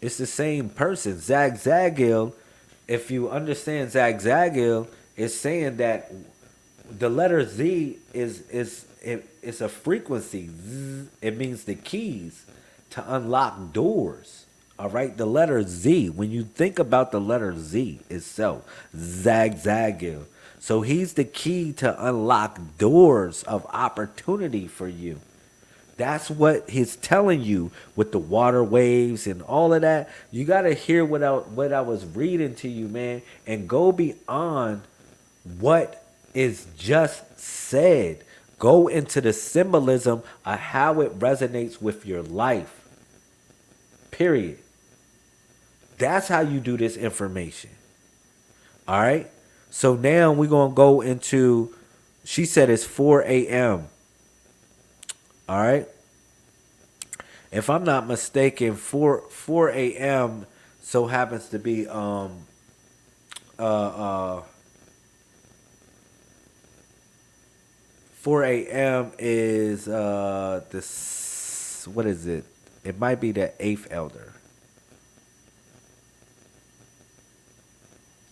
It's the same person. Zagzagil, if you understand Zagzagil, is saying that the letter Z it's a frequency. Z, it means the keys to unlock doors. All right, the letter Z. When you think about the letter Z itself, Zagzagil. So he's the key to unlock doors of opportunity for you. That's what he's telling you with the water waves and all of that. You got to hear what I was reading to you, man, and go beyond what is just said. Go into the symbolism of how it resonates with your life. Period. That's how you do this information. All right? So now we're going to go into, she said it's 4 a.m. All right? If I'm not mistaken, 4 a.m. so happens to be 4 a.m. is this. What is it? It might be the eighth elder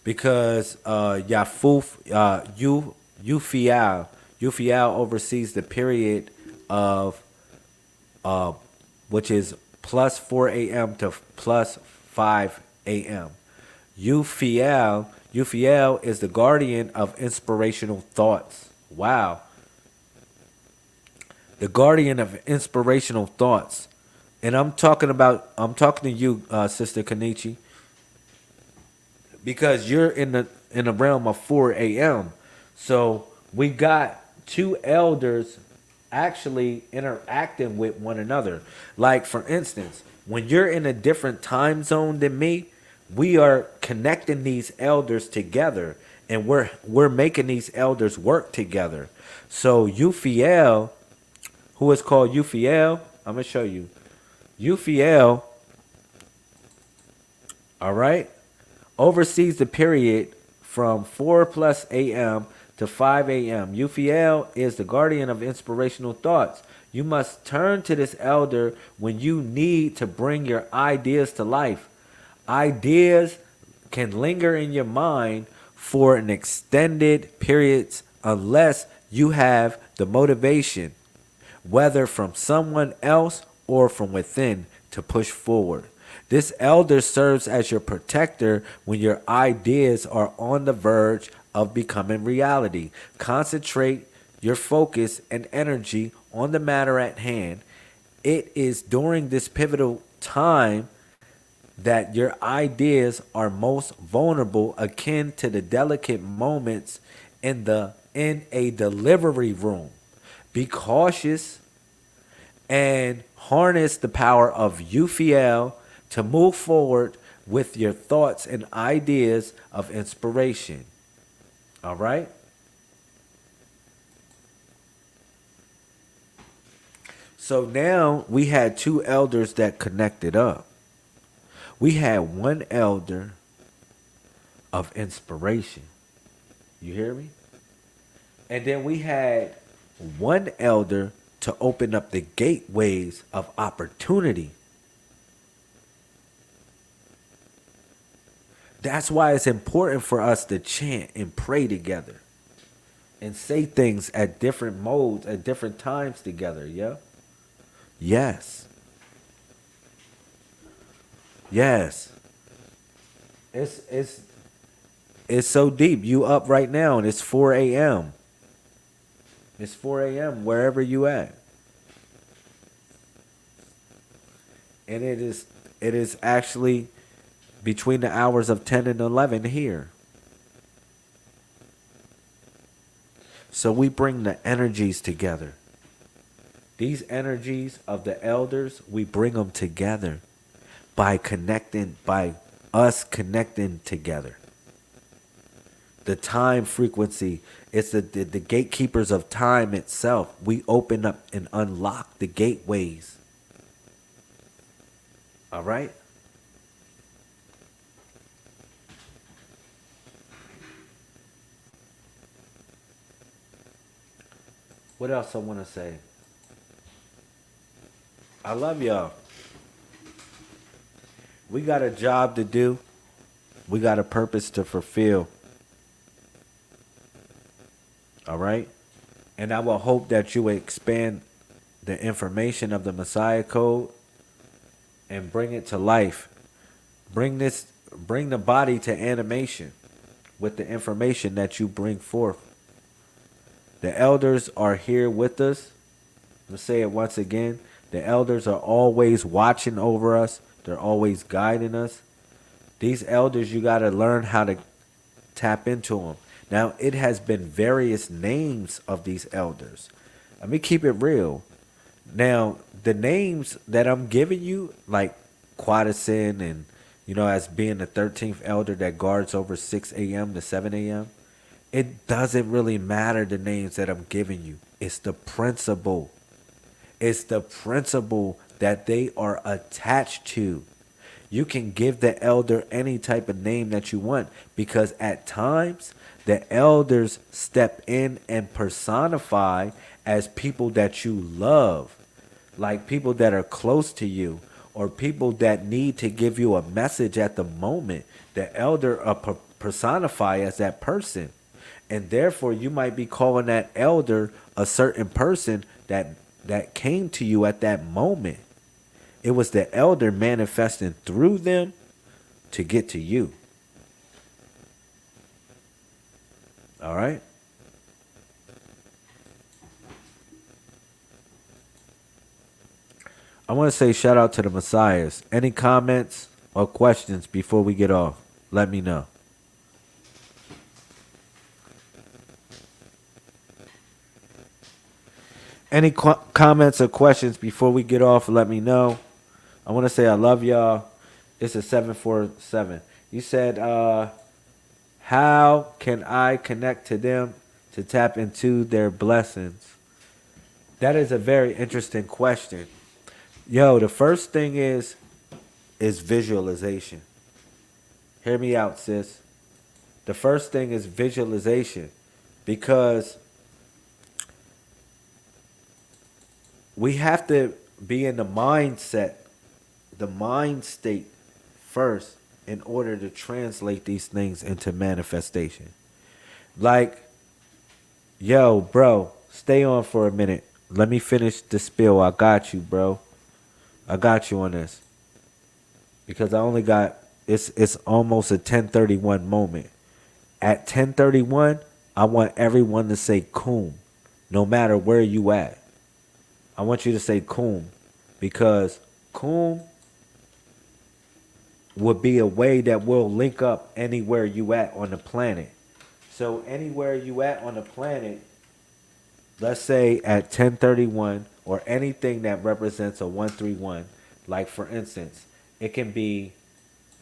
because Yafuf Ufial oversees the period of which is plus 4 a.m. to plus 5 a.m. Ufiel is the guardian of inspirational thoughts. Wow. The guardian of inspirational thoughts. And I'm talking to you, Sister Kanichi, because you're in the realm of 4 a.m. So we got two elders actually interacting with one another. Like for instance, when you're in a different time zone than me, we are connecting these elders together and we're making these elders work together. So Ufiel, who is called Ufiel, I'm gonna show you. Ufiel, all right, oversees the period from 4 plus a.m. to 5 a.m. Ufiel is the guardian of inspirational thoughts. You must turn to this elder when you need to bring your ideas to life. Ideas can linger in your mind for an extended periods unless you have the motivation, whether from someone else or from within, to push forward. This elder serves as your protector when your ideas are on the verge of becoming reality. Concentrate your focus and energy on the matter at hand. It is during this pivotal time that your ideas are most vulnerable, akin to the delicate moments in a delivery room. Be cautious and harness the power of UFL to move forward with your thoughts and ideas of inspiration. All right? So now we had two elders that connected up. We had one elder of inspiration. You hear me? And then we had one elder to open up the gateways of opportunity. That's why it's important for us to chant and pray together and say things at different modes, at different times together, yeah? Yes. Yes. It's so deep. You up right now and it's 4 a.m. It's 4 a.m. wherever you at. And it is actually between the hours of 10 and 11 here. So we bring the energies together. These energies of the elders, we bring them together by us connecting together. The time frequency, it's the gatekeepers of time itself. We open up and unlock the gateways. All right? What else I want to say? I love y'all. We got a job to do. We got a purpose to fulfill. All right? And I will hope that you expand the information of the Messiah Code and bring it to life. Bring the body to animation with the information that you bring forth. The elders are here with us. Let's say it once again. The elders are always watching over us. They're always guiding us. These elders, you got to learn how to tap into them. Now, it has been various names of these elders. Let me keep it real. Now, the names that I'm giving you, like Quadison and, as being the 13th elder that guards over 6 a.m. to 7 a.m., it doesn't really matter the names that I'm giving you. It's the principle. It's the principle that they are attached to. You can give the elder any type of name that you want because at times The elders step in and personify as people that you love, like people that are close to you or people that need to give you a message at the moment. The elder personify as that person. And therefore you might be calling that elder a certain person that came to you at that moment. It was the elder manifesting through them to get to you. All right? I want to say shout out to the Messiahs. Any comments or questions before we get off? Let me know. Any comments or questions before we get off? Let me know. I want to say I love y'all. It's a 747. You said, how can I connect to them to tap into their blessings? That is a very interesting question. Yo, the first thing is visualization. Hear me out, sis. The first thing is visualization, because we have to be in the mindset, the mind state first in order to translate these things into manifestation. Like, yo, bro, stay on for a minute. Let me finish the spill. I got you, bro. I got you on this. Because I only got, it's almost a 1031 moment. At 1031, I want everyone to say Qhum, no matter where you at. I want you to say Qhum, because Qhum would be a way that will link up anywhere you at on the planet. So anywhere you at on the planet, let's say at 1031 or anything that represents a 131, like for instance, it can be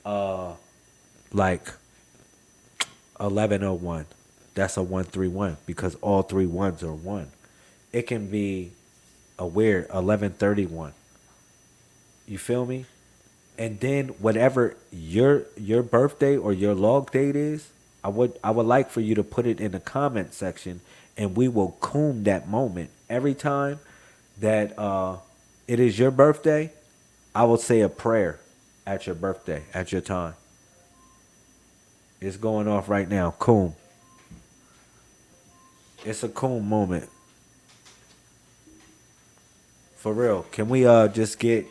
like 1101. That's a 131 because all three ones are one. It can be a weird 1131. You feel me? And then whatever your birthday or your log date is, I would like for you to put it in the comment section, and we will Qhum that moment. Every time that it is your birthday, I will say a prayer at your birthday, at your time. It's going off right now. Qhum. It's a Qhum moment. For real. Can we just get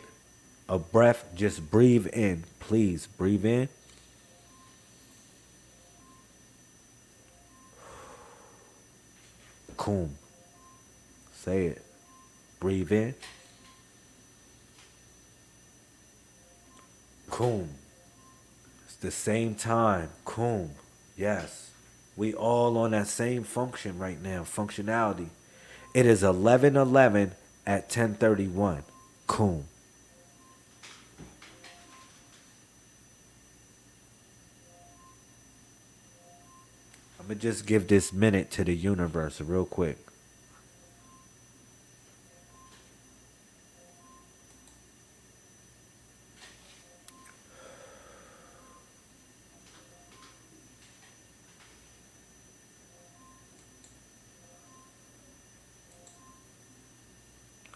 a breath? Just breathe in. Please breathe in. Qhum. Say it. Breathe in. Qhum. It's the same time. Qhum. Yes. We all on that same function right now. Functionality. It is 11:11 at 10:31. Qhum. I'm going to just give this minute to the universe real quick.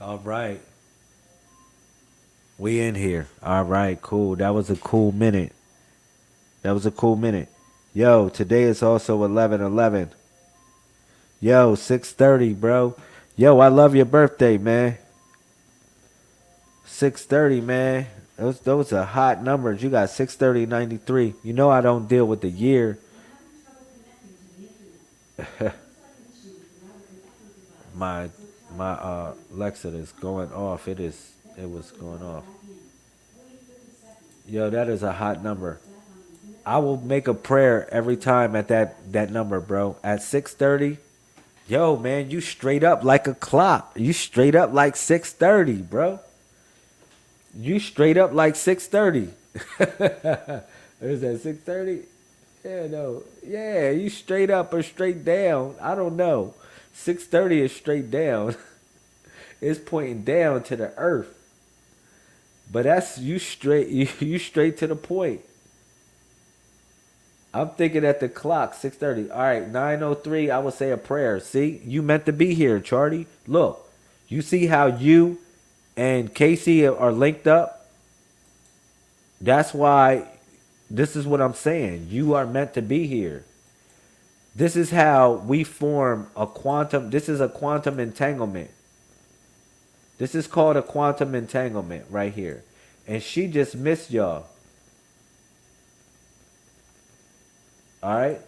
All right. We in here. All right, cool. That was a cool minute. That was a cool minute. Yo, today is also 11:11. Yo, 6:30, bro. Yo, I love your birthday, man. 6:30, man. Those are hot numbers. You got 6:30 93. You know I don't deal with the year. my my Alexa is going off. It was going off. Yo, that is a hot number. I will make a prayer every time at that number, bro. At 6:30. Yo, man, you straight up like a clock. You straight up like 6:30, bro. You straight up like 6:30. Is that 6:30? Yeah, no. Yeah, you straight up or straight down. I don't know. 6:30 is straight down. It's pointing down to the earth. But that's you straight you straight to the point. I'm thinking at the clock, 6:30. All right, 9:03. I will say a prayer. See, you meant to be here, Charlie. Look, you see how you and Casey are linked up. That's why. This is what I'm saying. You are meant to be here. This is how we form a quantum. This is a quantum entanglement. This is called a quantum entanglement right here. And she just missed y'all. All right?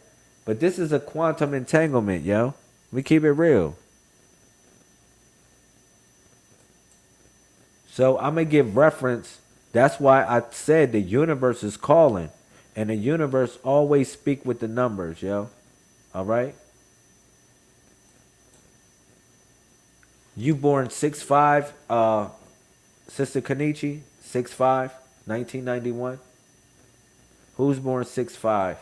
But this is a quantum entanglement, yo. We keep it real. So I'm going to give reference. That's why I said the universe is calling. And the universe always speak with the numbers, yo. All right? You born 6'5", Sister Kanichi, 6'5", 1991. Who's born 6'5"?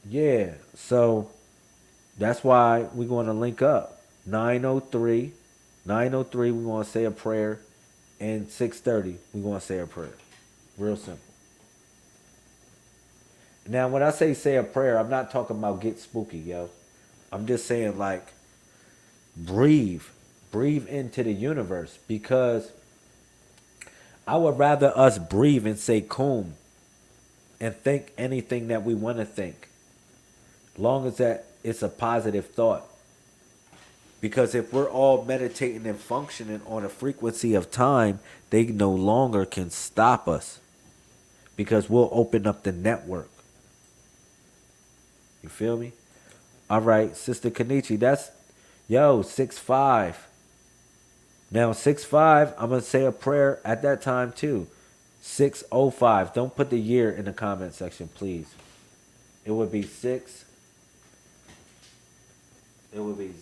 Yeah, so that's why we're going to link up. 9:03, 9:03. We're going to say a prayer, and 6:30 we're going to say a prayer. Real simple. Now, when I say a prayer, I'm not talking about get spooky, yo. I'm just saying like breathe, breathe into the universe, because I would rather us breathe and say Qhum and think anything that we want to think, long as that it's a positive thought. Because if we're all meditating and functioning on a frequency of time, they no longer can stop us, because we'll open up the network. You feel me? All right, Sister Kanichi, that's, yo, 6'5". Now, 6'5", I'm going to say a prayer at that time too. 6:05. Don't put the year in the comment section, please. It would be 6. It would be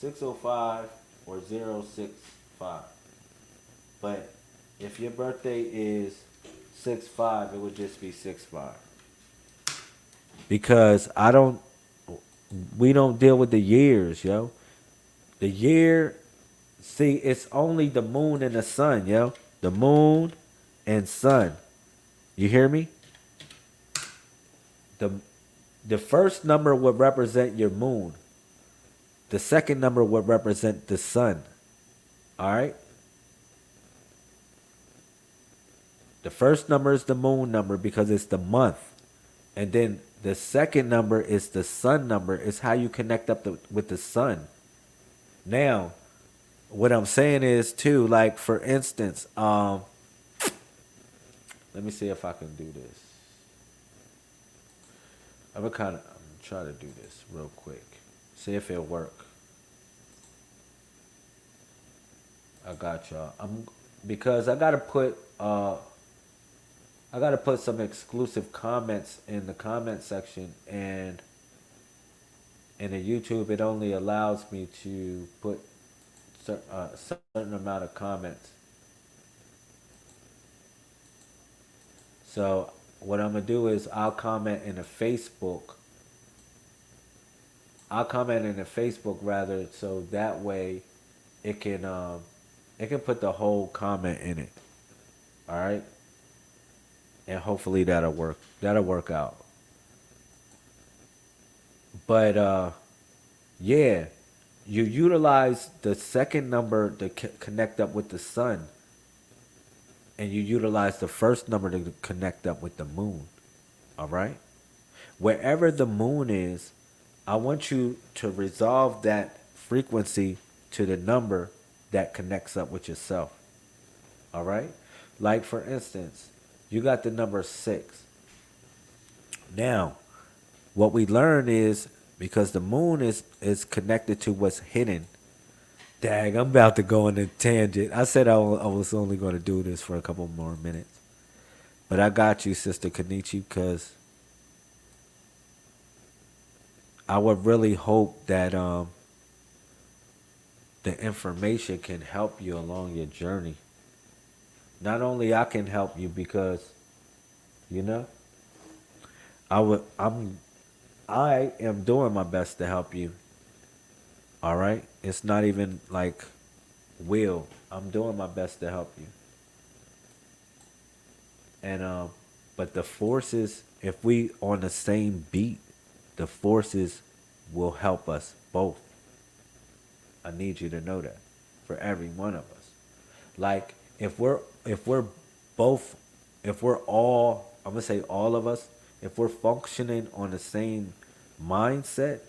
6:05 or 065. But if your birthday is 6'5", it would just be 6'5". Because we don't deal with the years, yo. The year, see, it's only the moon and the sun, yo. The moon and sun. You hear me? The the first number would represent your moon. The second number would represent the sun. All right? The first number is the moon number because it's the month. And then the second number is the sun number. It's how you connect up with the sun. Now, what I'm saying is too, like for instance, let me see if I can do this. I'm try to do this real quick. See if it'll work. I got y'all. Because I gotta put some exclusive comments in the comment section, and in the YouTube it only allows me to put a certain amount of comments. So what I'm gonna do is I'll comment in the Facebook. Rather, so that way it can put the whole comment in it. All right, and hopefully that'll work. That'll work out. But yeah, you utilize the second number to connect up with the sun, and you utilize the first number to connect up with the moon. All right? Wherever the moon is, I want you to resolve that frequency to the number that connects up with yourself. All right? Like for instance, you got the number 6. Now, what we learn is, because the moon is connected to what's hidden. Dang, I'm about to go on a tangent. I said I was only going to do this for a couple more minutes. But I got you, Sister Kanichi, because I would really hope that the information can help you along your journey. Not only I can help you, because, you know, I am doing my best to help you. All right? It's not even like will. I'm doing my best to help you. And but the forces, if we on the same beat, the forces will help us both. I need you to know that for every one of us. Like if we're both if we're all, I'm gonna say all of us, if we're functioning on the same mindset,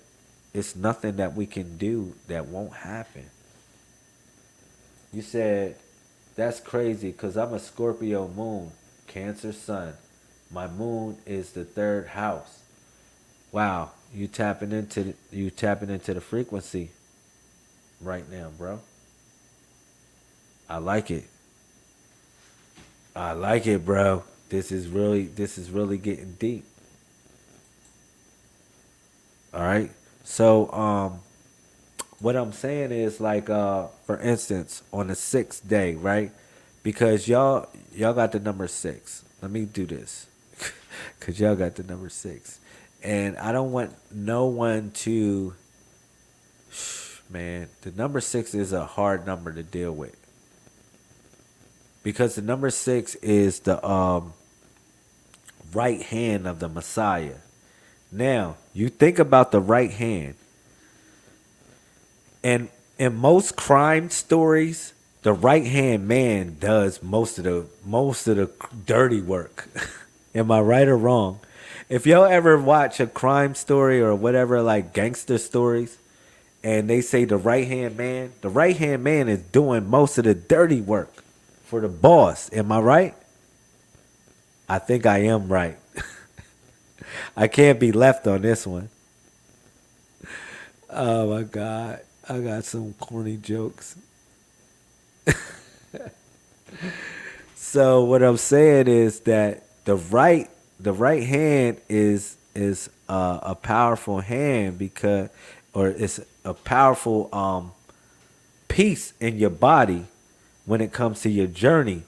it's nothing that we can do that won't happen. You said that's crazy because I'm a Scorpio moon, Cancer sun. My moon is the third house. Wow, you tapping into the frequency right now, bro. I like it. I like it, bro. This is really getting deep. All right. So what I'm saying is like for instance, on the sixth day, right? Because y'all got the number six. Let me do this. Cause y'all got the number six. And I don't want no one to man, the number six is a hard number to deal with. Because the number six is the right hand of the Messiah. Now, you think about the right hand, and in most crime stories, the right hand man does most of the dirty work. Am I right or wrong? If y'all ever watch a crime story or whatever, like gangster stories, and they say the right hand man is doing most of the dirty work for the boss. Am I right? I think I am right. I can't be left on this one. Oh my God. I got some corny jokes. So what I'm saying is that the right hand is a powerful hand because or it's a powerful piece in your body when it comes to your journey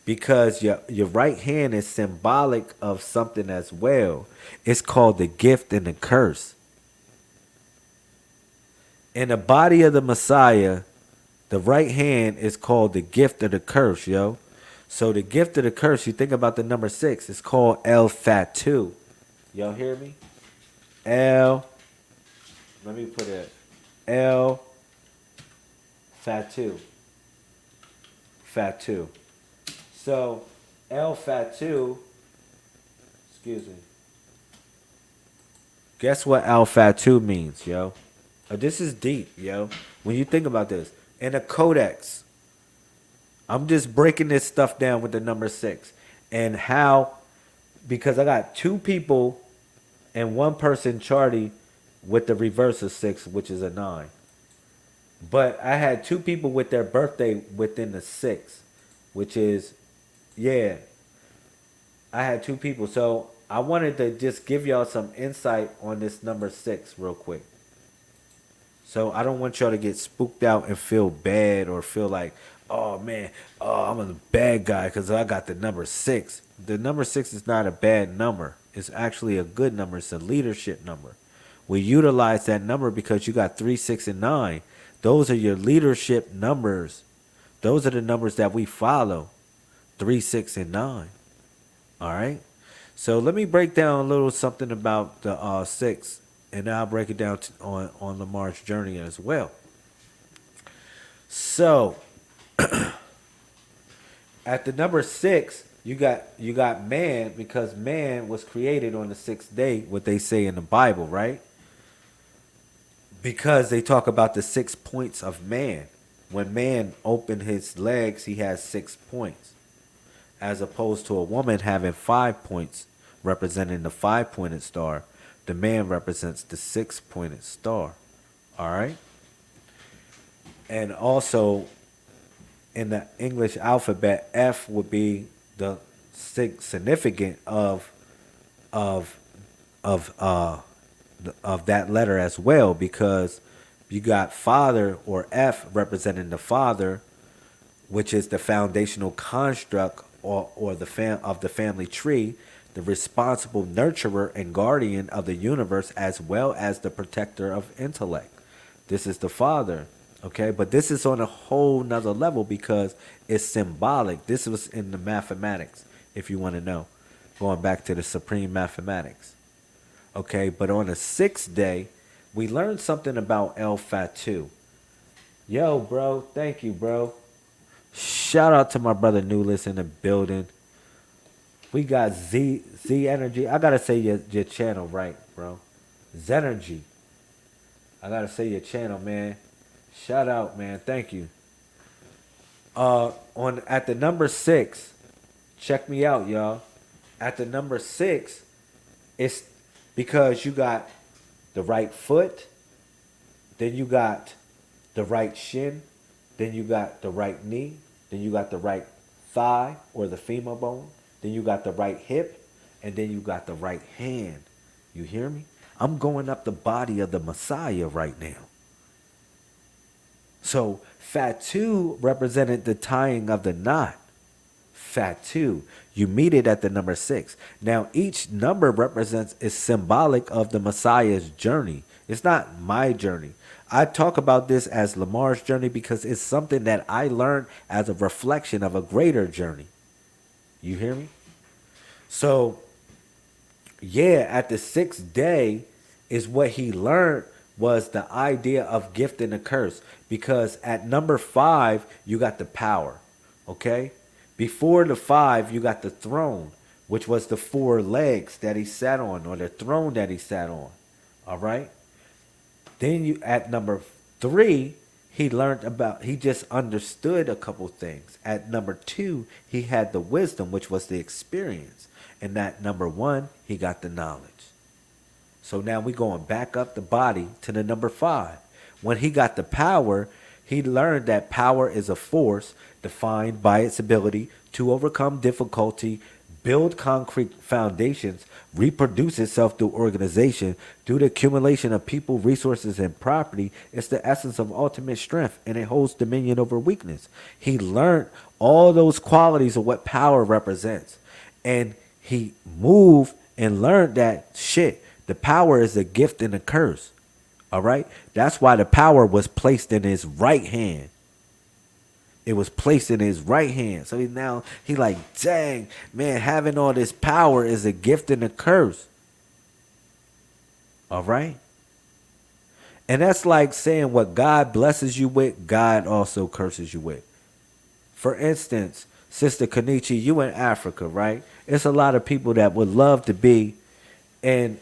because your right hand is symbolic of something as well. It's called the gift and the curse. In the body of the Messiah, the right hand is called the gift of the curse, yo. So the gift of the curse, you think about the number six, it's called El Fatu. Y'all hear me? El, let me put it. El Fatu. Fatu. So El Fatu, excuse me. Guess what El Fatu means, yo? This is deep, yo. When you think about this, in a codex, I'm just breaking this stuff down with the number six and how, because I got two people and one person charting with the reverse of six, which is a nine. But I had two people with their birthday within the six, which is, yeah, I had two people. So I wanted to just give y'all some insight on this number six real quick. So I don't want y'all to get spooked out and feel bad or feel like, oh man, oh I'm a bad guy because I got the number six. The number six is not a bad number. It's actually a good number. It's a leadership number. We utilize that number because you got three, six, and nine. Those are your leadership numbers. Those are the numbers that we follow. Three, six, and nine. All right. So let me break down a little something about the six, and I'll break it down on Lamar's journey as well. So at the number six, you got man because man was created on the sixth day. What they say in the Bible, right? Because they talk about the 6 points of man. When man opened his legs, he has 6 points, as opposed to a woman having 5 points, representing the five-pointed star. The man represents the six-pointed star. All right. And also, in the English alphabet, F would be the significant of of uh of that letter as well, because you got father or F representing the father, which is the foundational construct or the family tree, the responsible nurturer and guardian of the universe, as well as the protector of intellect. This is the father. Okay, but this is on a whole nother level because it's symbolic. This was in the mathematics. if you want to know. Going back to the supreme mathematics. Okay, but on the 6th day, we learned something about El Fatu. Yo, bro, thank you, bro. Shout out to my brother Newless in the building. We got Z Energy. I gotta say your channel right, bro. Zenergy. I gotta say your channel, man. Shout out, man. Thank you. On at the number 6, check me out, y'all. At the number 6, it's because you got the right foot, then you got the right shin, then you got the right knee, then you got the right thigh or the femur bone, then you got the right hip, and then you got the right hand. You hear me? I'm going up the body of the Messiah right now. So Fatu represented the tying of the knot. Fatu. You meet it at the number 6. Now each number is symbolic of the Messiah's journey. It's not my journey. I talk about this as Lamar's journey because it's something that I learned as a reflection of a greater journey. You hear me? So, yeah, at the 6th day is what he learned was the idea of gift and a curse. Because at number 5, you got the power. Okay? Before the 5, you got the throne, which was the 4 legs that he sat on, or the throne that he sat on. All right? Then you at number 3, he just understood a couple things. At number 2, he had the wisdom, which was the experience. And at number 1, he got the knowledge. So now we're going back up the body to the number 5. When he got the power, he learned that power is a force defined by its ability to overcome difficulty, build concrete foundations, reproduce itself through organization, through the accumulation of people, resources, and property. It's the essence of ultimate strength, and it holds dominion over weakness. He learned all those qualities of what power represents. And he moved and learned that shit, the power is a gift and a curse. All right? That's why the power was placed in his right hand. It was placed in his right hand. So he like, dang, man, having all this power is a gift and a curse. All right? And that's like saying what God blesses you with, God also curses you with. For instance, Sister Kenichi, you in Africa, right? It's a lot of people that would love to be in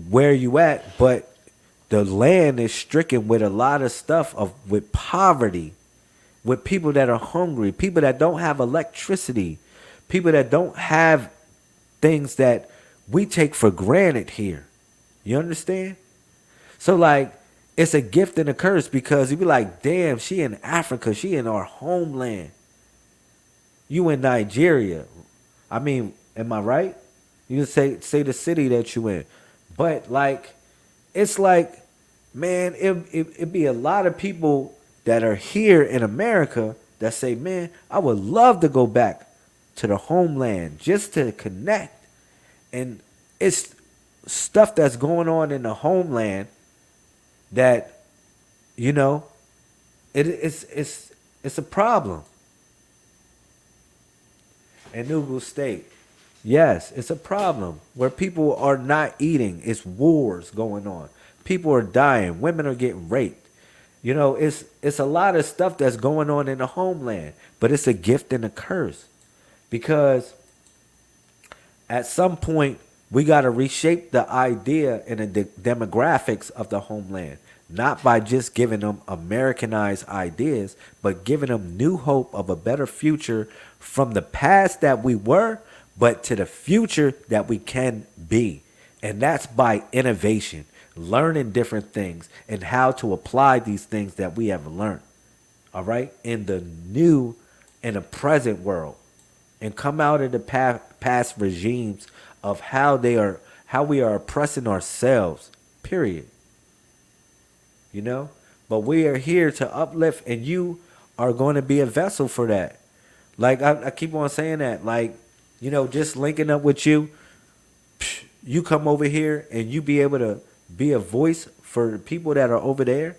where you at, but the land is stricken with a lot of stuff with poverty, with people that are hungry, people that don't have electricity, people that don't have things that we take for granted here. You understand? So like, it's a gift and a curse because you be like, damn, she in Africa, she in our homeland. You in Nigeria. I mean, am I right? You say the city that you in. But like, it's like, man, it be a lot of people that are here in America that say, man, I would love to go back to the homeland just to connect. And it's stuff that's going on in the homeland that, you know, it's a problem. Enugu State. Yes, it's a problem where people are not eating. It's wars going on. People are dying. Women are getting raped. You know, it's a lot of stuff that's going on in the homeland, but it's a gift and a curse because at some point we got to reshape the idea and the demographics of the homeland, not by just giving them Americanized ideas, but giving them new hope of a better future from the past that we were, but to the future that we can be. And that's by innovation, learning different things and how to apply these things that we have learned, all right, in the new and the present world, and come out of the past regimes of how we are oppressing ourselves, period. You know, but we are here to uplift, and you are going to be a vessel for that. Like I keep on saying that, like, you know, just linking up with you, you come over here and you be able to be a voice for the people that are over there.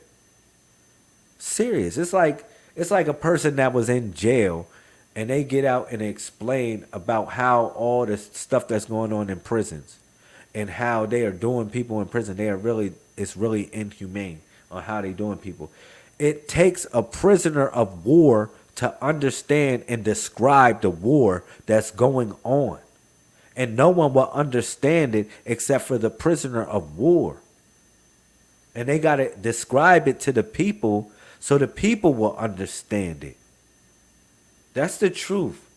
Serious. It's like a person that was in jail And they get out and explain about how all the stuff that's going on in prisons and how they are doing people in prison. They are really, it's really inhumane on how they doing people. It takes a prisoner of war to understand and describe the war that's going on. And no one will understand it except for the prisoner of war. And they got to describe it to the people so the people will understand it. That's the truth.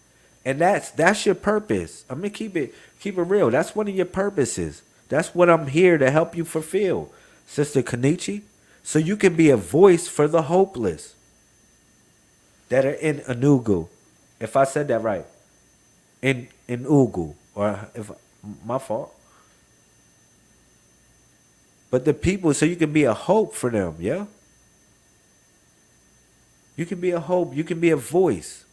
And that's your purpose. I mean, keep it real. That's one of your purposes. That's what I'm here to help you fulfill, Sister Kenichi. So you can be a voice for the hopeless that are in Enugu. If I said that right. In Ugu. Or if my fault. But the people, so you can be a hope for them, yeah? You can be a hope. You can be a voice.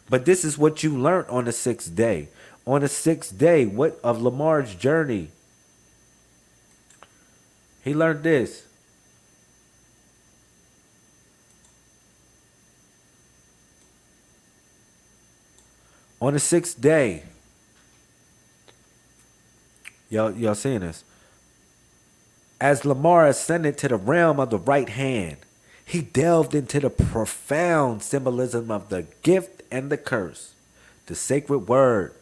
But this is what you learned on the 6th day. On the 6th day, what of Lamar's journey? He learned this. On the 6th day, y'all seeing this? As Lamar ascended to the realm of the right hand, he delved into the profound symbolism of the gift and the curse. The sacred word,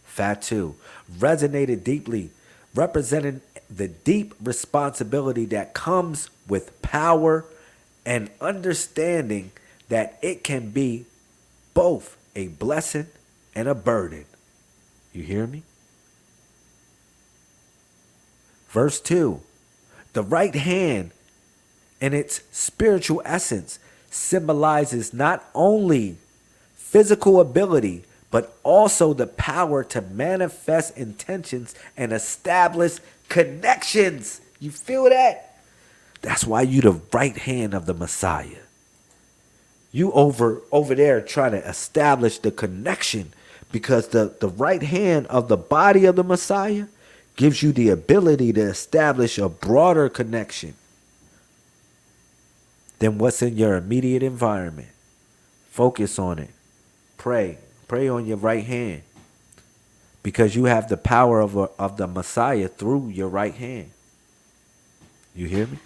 Fatu, resonated deeply, representing the deep responsibility that comes with power and understanding that it can be both a blessing and a burden. You hear me? Verse 2. The right hand, in its spiritual essence, symbolizes not only physical ability, but also the power to manifest intentions and establish connections. You feel that? That's why you the right hand of the Messiah. You over there trying to establish the connection because the right hand of the body of the Messiah gives you the ability to establish a broader connection than what's in your immediate environment. Focus on it. Pray. Pray on your right hand. Because you have the power of the Messiah through your right hand. You hear me?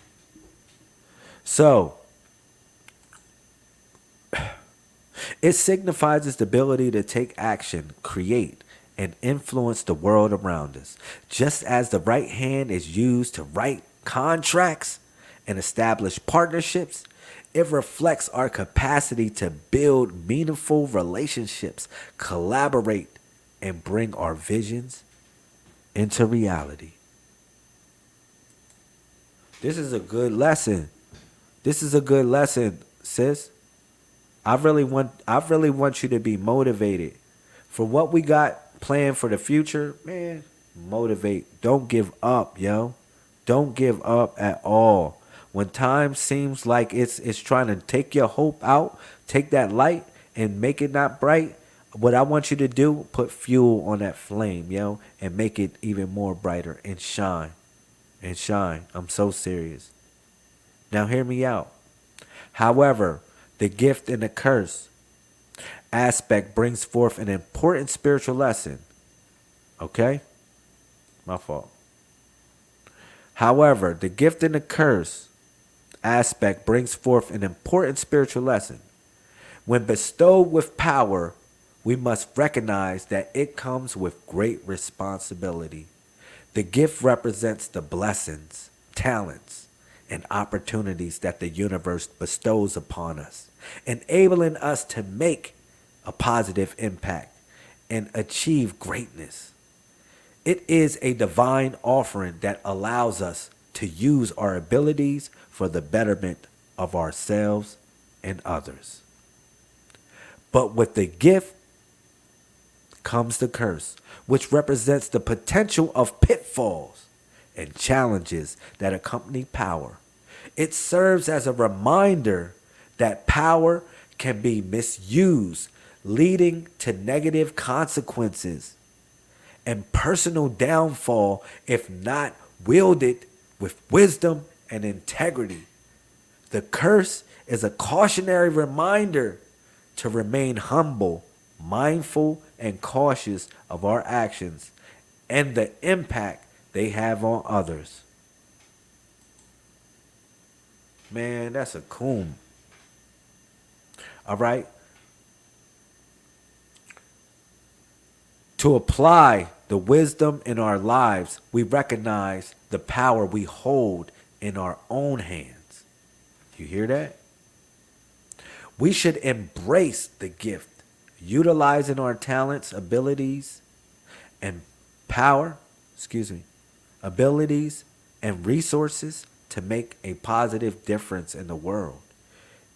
So, it signifies its ability to take action, create, and influence the world around us. Just as the right hand is used to write contracts and establish partnerships, it reflects our capacity to build meaningful relationships, collaborate, and bring our visions into reality. This is a good lesson. This is a good lesson, sis. I really want you to be motivated for what we got planned for the future. Man, motivate. Don't give up, yo. Don't give up at all. When time seems like it's trying to take your hope out, take that light and make it not bright, what I want you to do, put fuel on that flame, yo, and make it even more brighter and shine. And shine. I'm so serious. Now hear me out. However, the gift and the curse aspect brings forth an important spiritual lesson. Okay? My fault. However, the gift and the curse aspect brings forth an important spiritual lesson. When bestowed with power, we must recognize that it comes with great responsibility. The gift represents the blessings, talents, and opportunities that the universe bestows upon us, enabling us to make a positive impact and achieve greatness. It is a divine offering that allows us to use our abilities for the betterment of ourselves and others. But with the gift comes the curse, which represents the potential of pitfalls and challenges that accompany power. It serves as a reminder that power can be misused, leading to negative consequences and personal downfall if not wielded with wisdom and integrity. The curse is a cautionary reminder to remain humble, mindful, and cautious of our actions and the impact they have on others. Man, that's a Qhum. All right? To apply the wisdom in our lives, we recognize the power we hold in our own hands. You hear that? We should embrace the gift, utilizing our talents, abilities, and power, abilities and resources to make a positive difference in the world.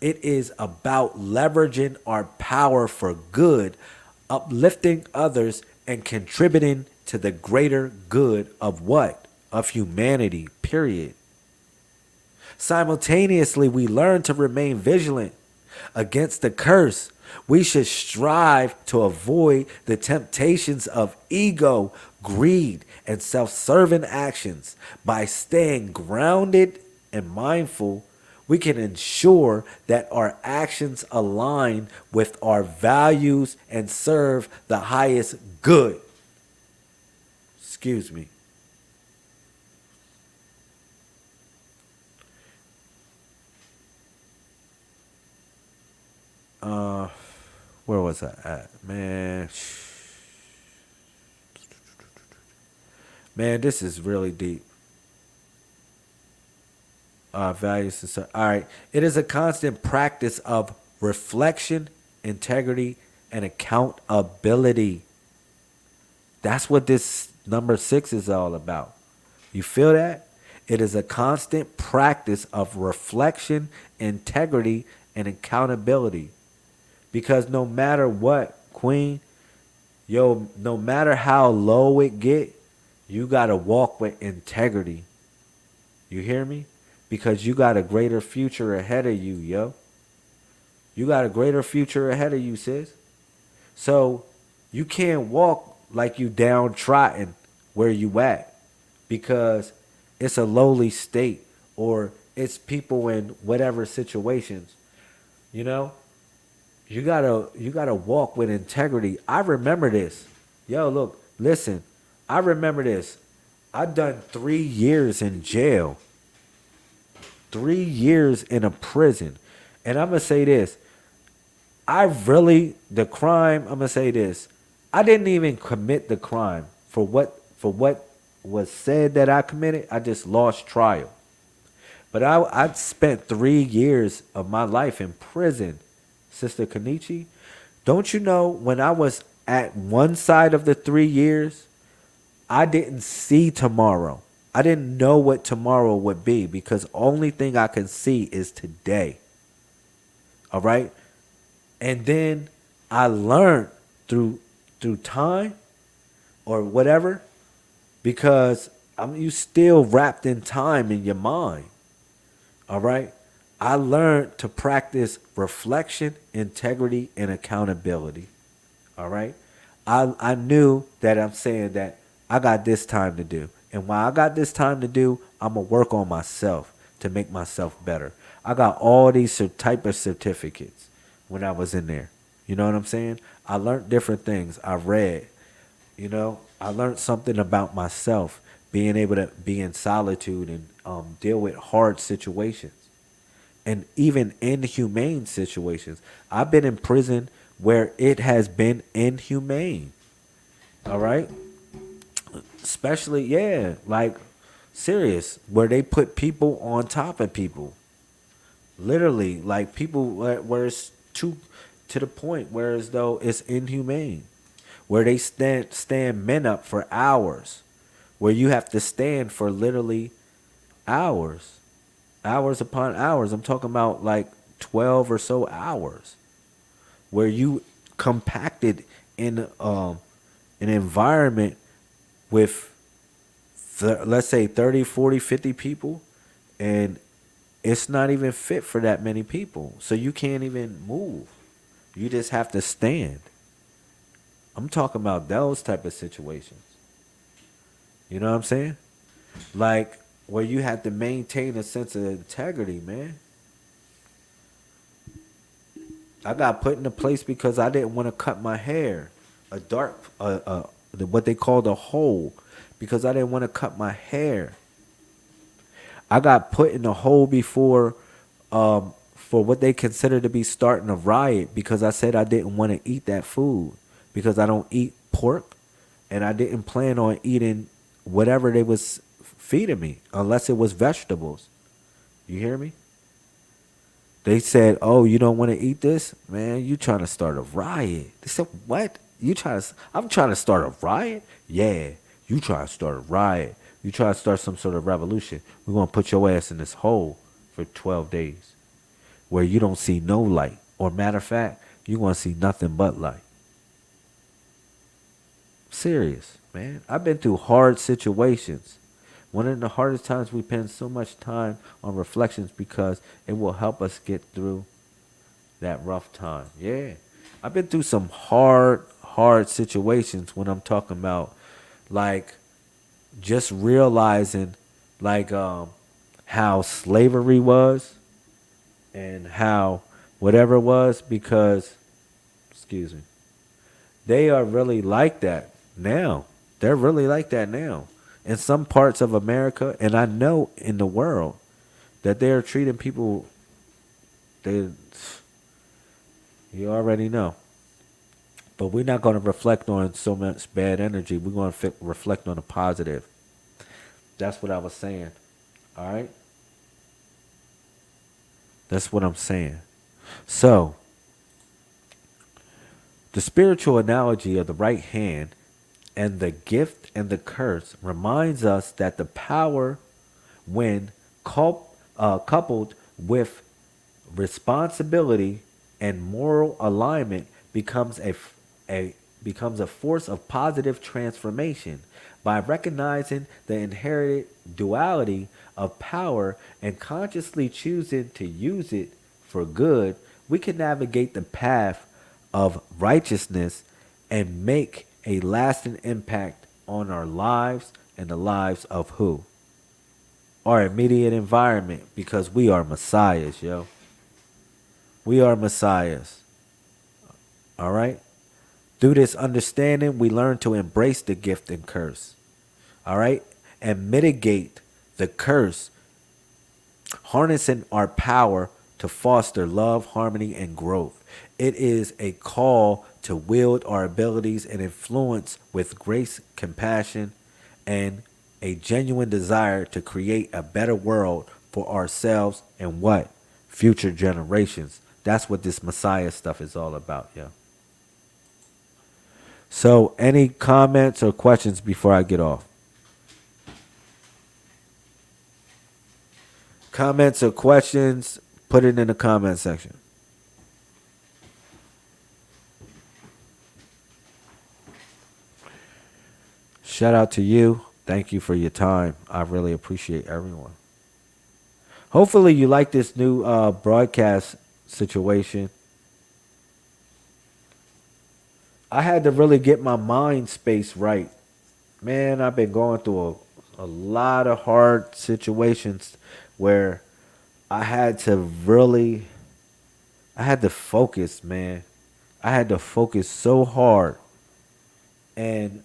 It is about leveraging our power for good, uplifting others, and contributing to the greater good of what? Of humanity, period. Simultaneously, we learn to remain vigilant against the curse. We should strive to avoid the temptations of ego, greed, and self serving actions. By staying grounded and mindful, we can ensure that our actions align with our values and serve the highest good. Excuse me. Where was I at? Man, this is really deep. Values and so. All right. It is a constant practice of reflection, integrity, and accountability. That's what this number 6 is all about. You feel that? It is a constant practice of reflection, integrity, and accountability. Because no matter what, Queen, yo, no matter how low it get, you gotta walk with integrity. You hear me? Because you got a greater future ahead of you, yo. You got a greater future ahead of you, sis. So you can't walk like you downtrodden where you at, because it's a lowly state, or it's people in whatever situations. You know, you gotta walk with integrity. I remember this. Yo, look, listen. I remember this. I done 3 years in jail. 3 years in a prison. And I'm gonna say this. The crime, I'm gonna say this. I didn't even commit the crime. For what was said that I committed, I just lost trial. But I spent 3 years of my life in prison, Sister Kanichi. Don't you know, when I was at one side of the 3 years, I didn't see tomorrow. I didn't know what tomorrow would be, because only thing I can see is today. All right? And then I learned through time or whatever, because you still wrapped in time in your mind. All right? I learned to practice reflection, integrity, and accountability. All right? I knew that I'm saying that I got this time to do. And while I got this time to do, I'm going to work on myself to make myself better. I got all these type of certificates when I was in there. You know what I'm saying? I learned different things. I read. I learned something about myself, being able to be in solitude and deal with hard situations, and even inhumane situations. I've been in prison where it has been inhumane. All right? Especially, yeah, like serious, where they put people on top of people. Literally, like people where it's to the point where as though it's inhumane. Where they stand men up for hours. Where you have to stand for literally hours. Hours upon hours. I'm talking about like 12 or so hours. Where you compacted in an environment with let's say 30, 40, 50 people, and it's not even fit for that many people. So you can't even move. You just have to stand. I'm talking about those type of situations. You know what I'm saying? Like where you have to maintain a sense of integrity, man. I got put in a place because I didn't want to cut my hair, a dark, what they called a hole, because I didn't want to cut my hair. I got put in a hole before, for what they consider to be starting a riot because I said I didn't want to eat that food because I don't eat pork, and I didn't plan on eating whatever they was feeding me unless it was vegetables. You hear me? They said, "Oh, you don't want to eat this, man? You trying to start a riot?" They said, "What? You trying to? I'm trying to start a riot? Yeah, you trying to start a riot? You trying to start some sort of revolution? We're gonna put your ass in this hole for 12 days, where you don't see no light, or matter of fact, you gonna see nothing but light." Serious, man. I've been through hard situations. One of the hardest times we spend so much time on reflections because it will help us get through that rough time. Yeah. I've been through some hard situations when I'm talking about like just realizing like how slavery was and how whatever it was because excuse me. They are really like that now. They're really like that now. In some parts of America, and I know in the world, that they are treating people. They, you already know. But we're not going to reflect on so much bad energy. We're going to reflect on the positive. That's what I was saying. All right? That's what I'm saying. So, the spiritual analogy of the right hand and the gift and the curse reminds us that the power, when coupled with responsibility and moral alignment, becomes a force of positive transformation. By recognizing the inherent duality of power and consciously choosing to use it for good, we can navigate the path of righteousness and make a lasting impact on our lives and the lives of who? Our immediate environment, because we are messiahs, yo. We are messiahs. All right? Through this understanding, we learn to embrace the gift and curse. All right? And mitigate the curse, harnessing our power to foster love, harmony, and growth. It is a call to wield our abilities and influence with grace, compassion, and a genuine desire to create a better world for ourselves and what? Future generations. That's what this Messiah stuff is all about, yeah. So, any comments or questions before I get off? Comments or questions, put it in the comment section. Shout out to you. Thank you for your time. I really appreciate everyone. Hopefully you like this new broadcast situation. I had to really get my mind space right. Man, I've been going through a lot of hard situations where I had to focus, man. I had to focus so hard. And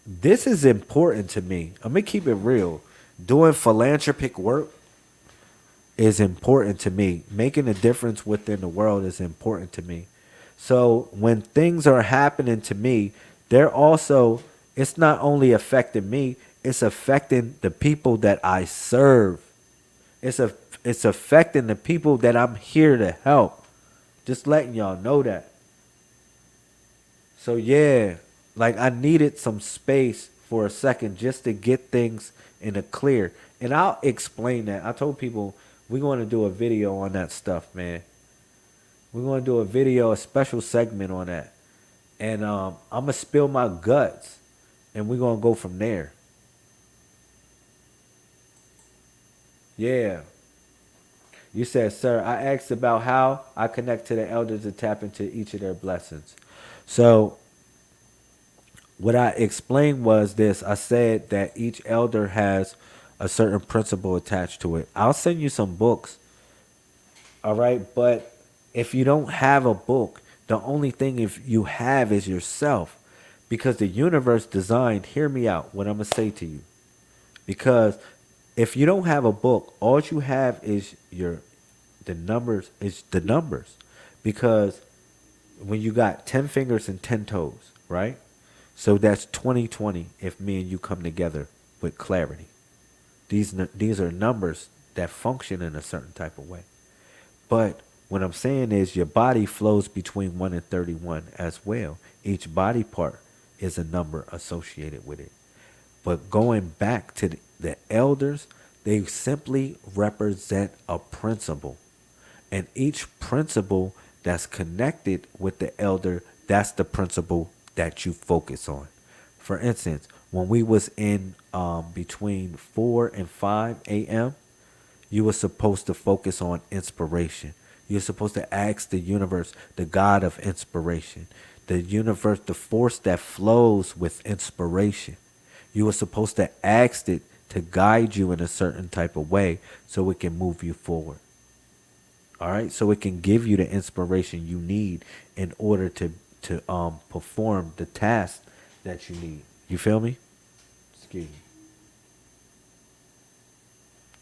this is important to me. I'm going to keep it real. Doing philanthropic work is important to me. Making a difference within the world is important to me. So when things are happening to me, it's not only affecting me, it's affecting the people that I serve. It's affecting the people that I'm here to help. Just letting y'all know that. So yeah, like I needed some space for a second just to get things in a clear. And I'll explain that. I told people we're going to do a video on that stuff, man. We're going to do a video, a special segment on that. And I'm going to spill my guts. And we're going to go from there. Yeah. You said, sir, I asked about how I connect to the elders to tap into each of their blessings. So what I explained was this. I said that each elder has a certain principle attached to it. I'll send you some books. All right. But If you don't have a book, the only thing if you have is yourself. Because the universe designed, hear me out, what I'm going to say to you. Because if you don't have a book, all you have is the numbers, is the numbers. Because when you got 10 fingers and 10 toes, right? So that's 2020 if me and you come together with clarity. These are numbers that function in a certain type of way. But what I'm saying is your body flows between 1 and 31 as well. Each body part is a number associated with it. But going back to the elders, they simply represent a principle. And each principle that's connected with the elder, that's the principle that you focus on. For instance, when we was in between 4 and 5 a.m., you were supposed to focus on inspiration. You're supposed to ask the universe, the God of inspiration, the universe, the force that flows with inspiration. You were supposed to ask it to guide you in a certain type of way so it can move you forward. All right, so it can give you the inspiration you need in order to perform the task that you need. You feel me? Excuse me.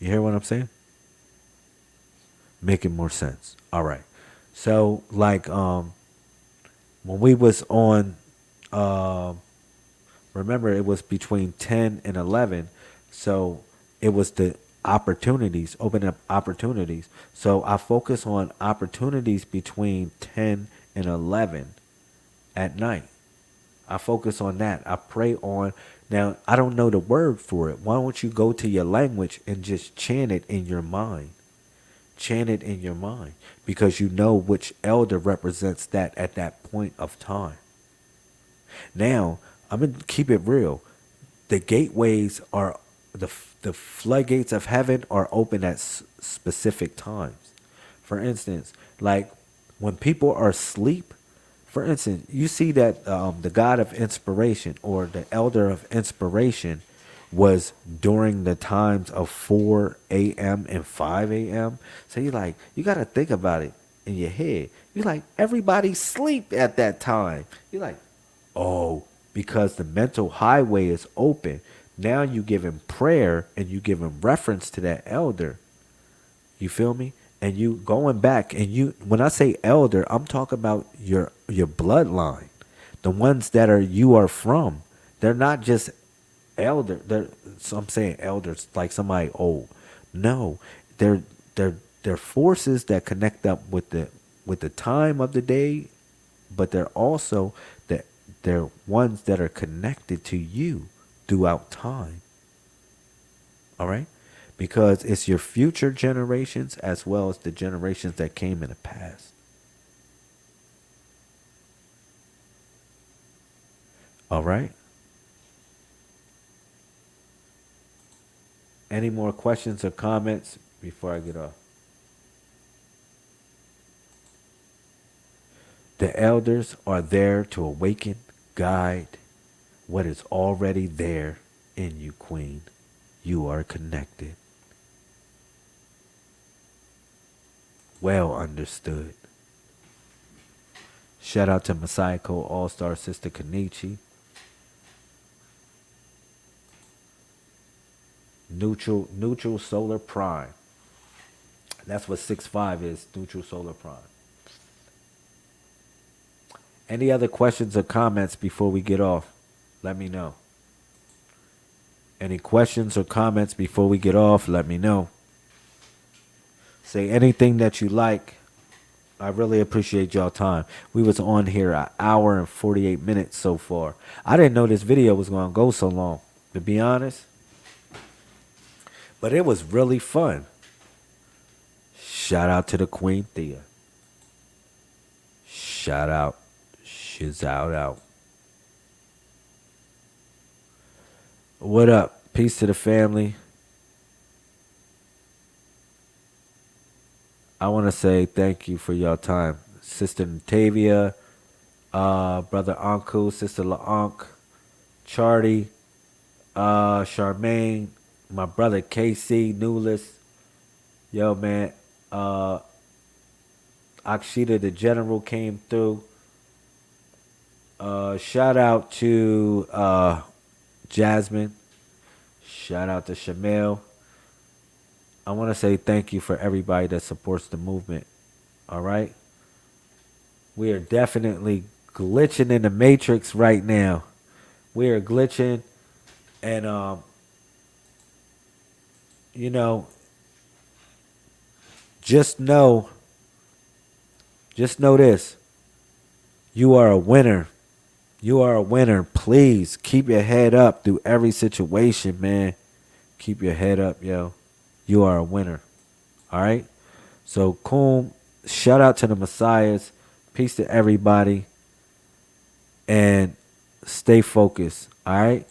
You hear what I'm saying? Making more sense. All right. So like when we was on remember it was between 10 and 11, so it was the opportunities, open up opportunities. So I focus on opportunities between 10 and 11 at night. I focus on that. I pray on. Now, I don't know the word for it. Why don't you go to your language and just chant it in your mind? Chant it in your mind because you know which elder represents that at that point of time. Now, I'm going to keep it real. The gateways are, the floodgates of heaven are open at specific times. For instance, like when people are asleep, for instance, you see that the God of inspiration or the elder of inspiration was during the times of 4 a.m. and 5 a.m. So you like, you got to think about it in your head. You like, everybody sleep at that time. You're like, oh, because the mental highway is open. Now you give him prayer and you give him reference to that elder. You feel me? And you going back and you, when I say elder, I'm talking about your bloodline, the ones that are you are from. They're not just elder. They're, so I'm saying elders like somebody old. No, they're they're forces that connect up with the time of the day, but they're also that they're ones that are connected to you throughout time. All right? Because it's your future generations as well as the generations that came in the past. All right? Any more questions or comments before I get off? The elders are there to awaken, guide what is already there in you, Queen. You are connected. Well understood. Shout out to Masayako, All-Star Sister Kenichi. Neutral Solar Prime. That's what 6'5" is, Neutral Solar Prime. Any other questions or comments before we get off? Let me know. Any questions or comments before we get off? Let me know. Say anything that you like. I really appreciate y'all time. We was on here an hour and 48 minutes so far. I didn't know this video was going to go so long, to be honest. But it was really fun. Shout out to the Queen Thea. Shout out. Shiz out. What up? Peace to the family. I want to say thank you for your time. Sister Natavia, Brother Anku, Sister LaAnk, Charty, Charmaine, my brother KC, Newless. Yo, man, I Akshita the General came through. Shout out to Jasmine. Shout out to Shamil. I want to say thank you for everybody that supports the movement. All right. We are definitely glitching in the matrix right now. We are glitching, and you know, just know, just know this. You are a winner. You are a winner. Please keep your head up through every situation, man. Keep your head up, yo. You are a winner. All right. So, Qhum, shout out to the Messiahs. Peace to everybody. And stay focused. All right.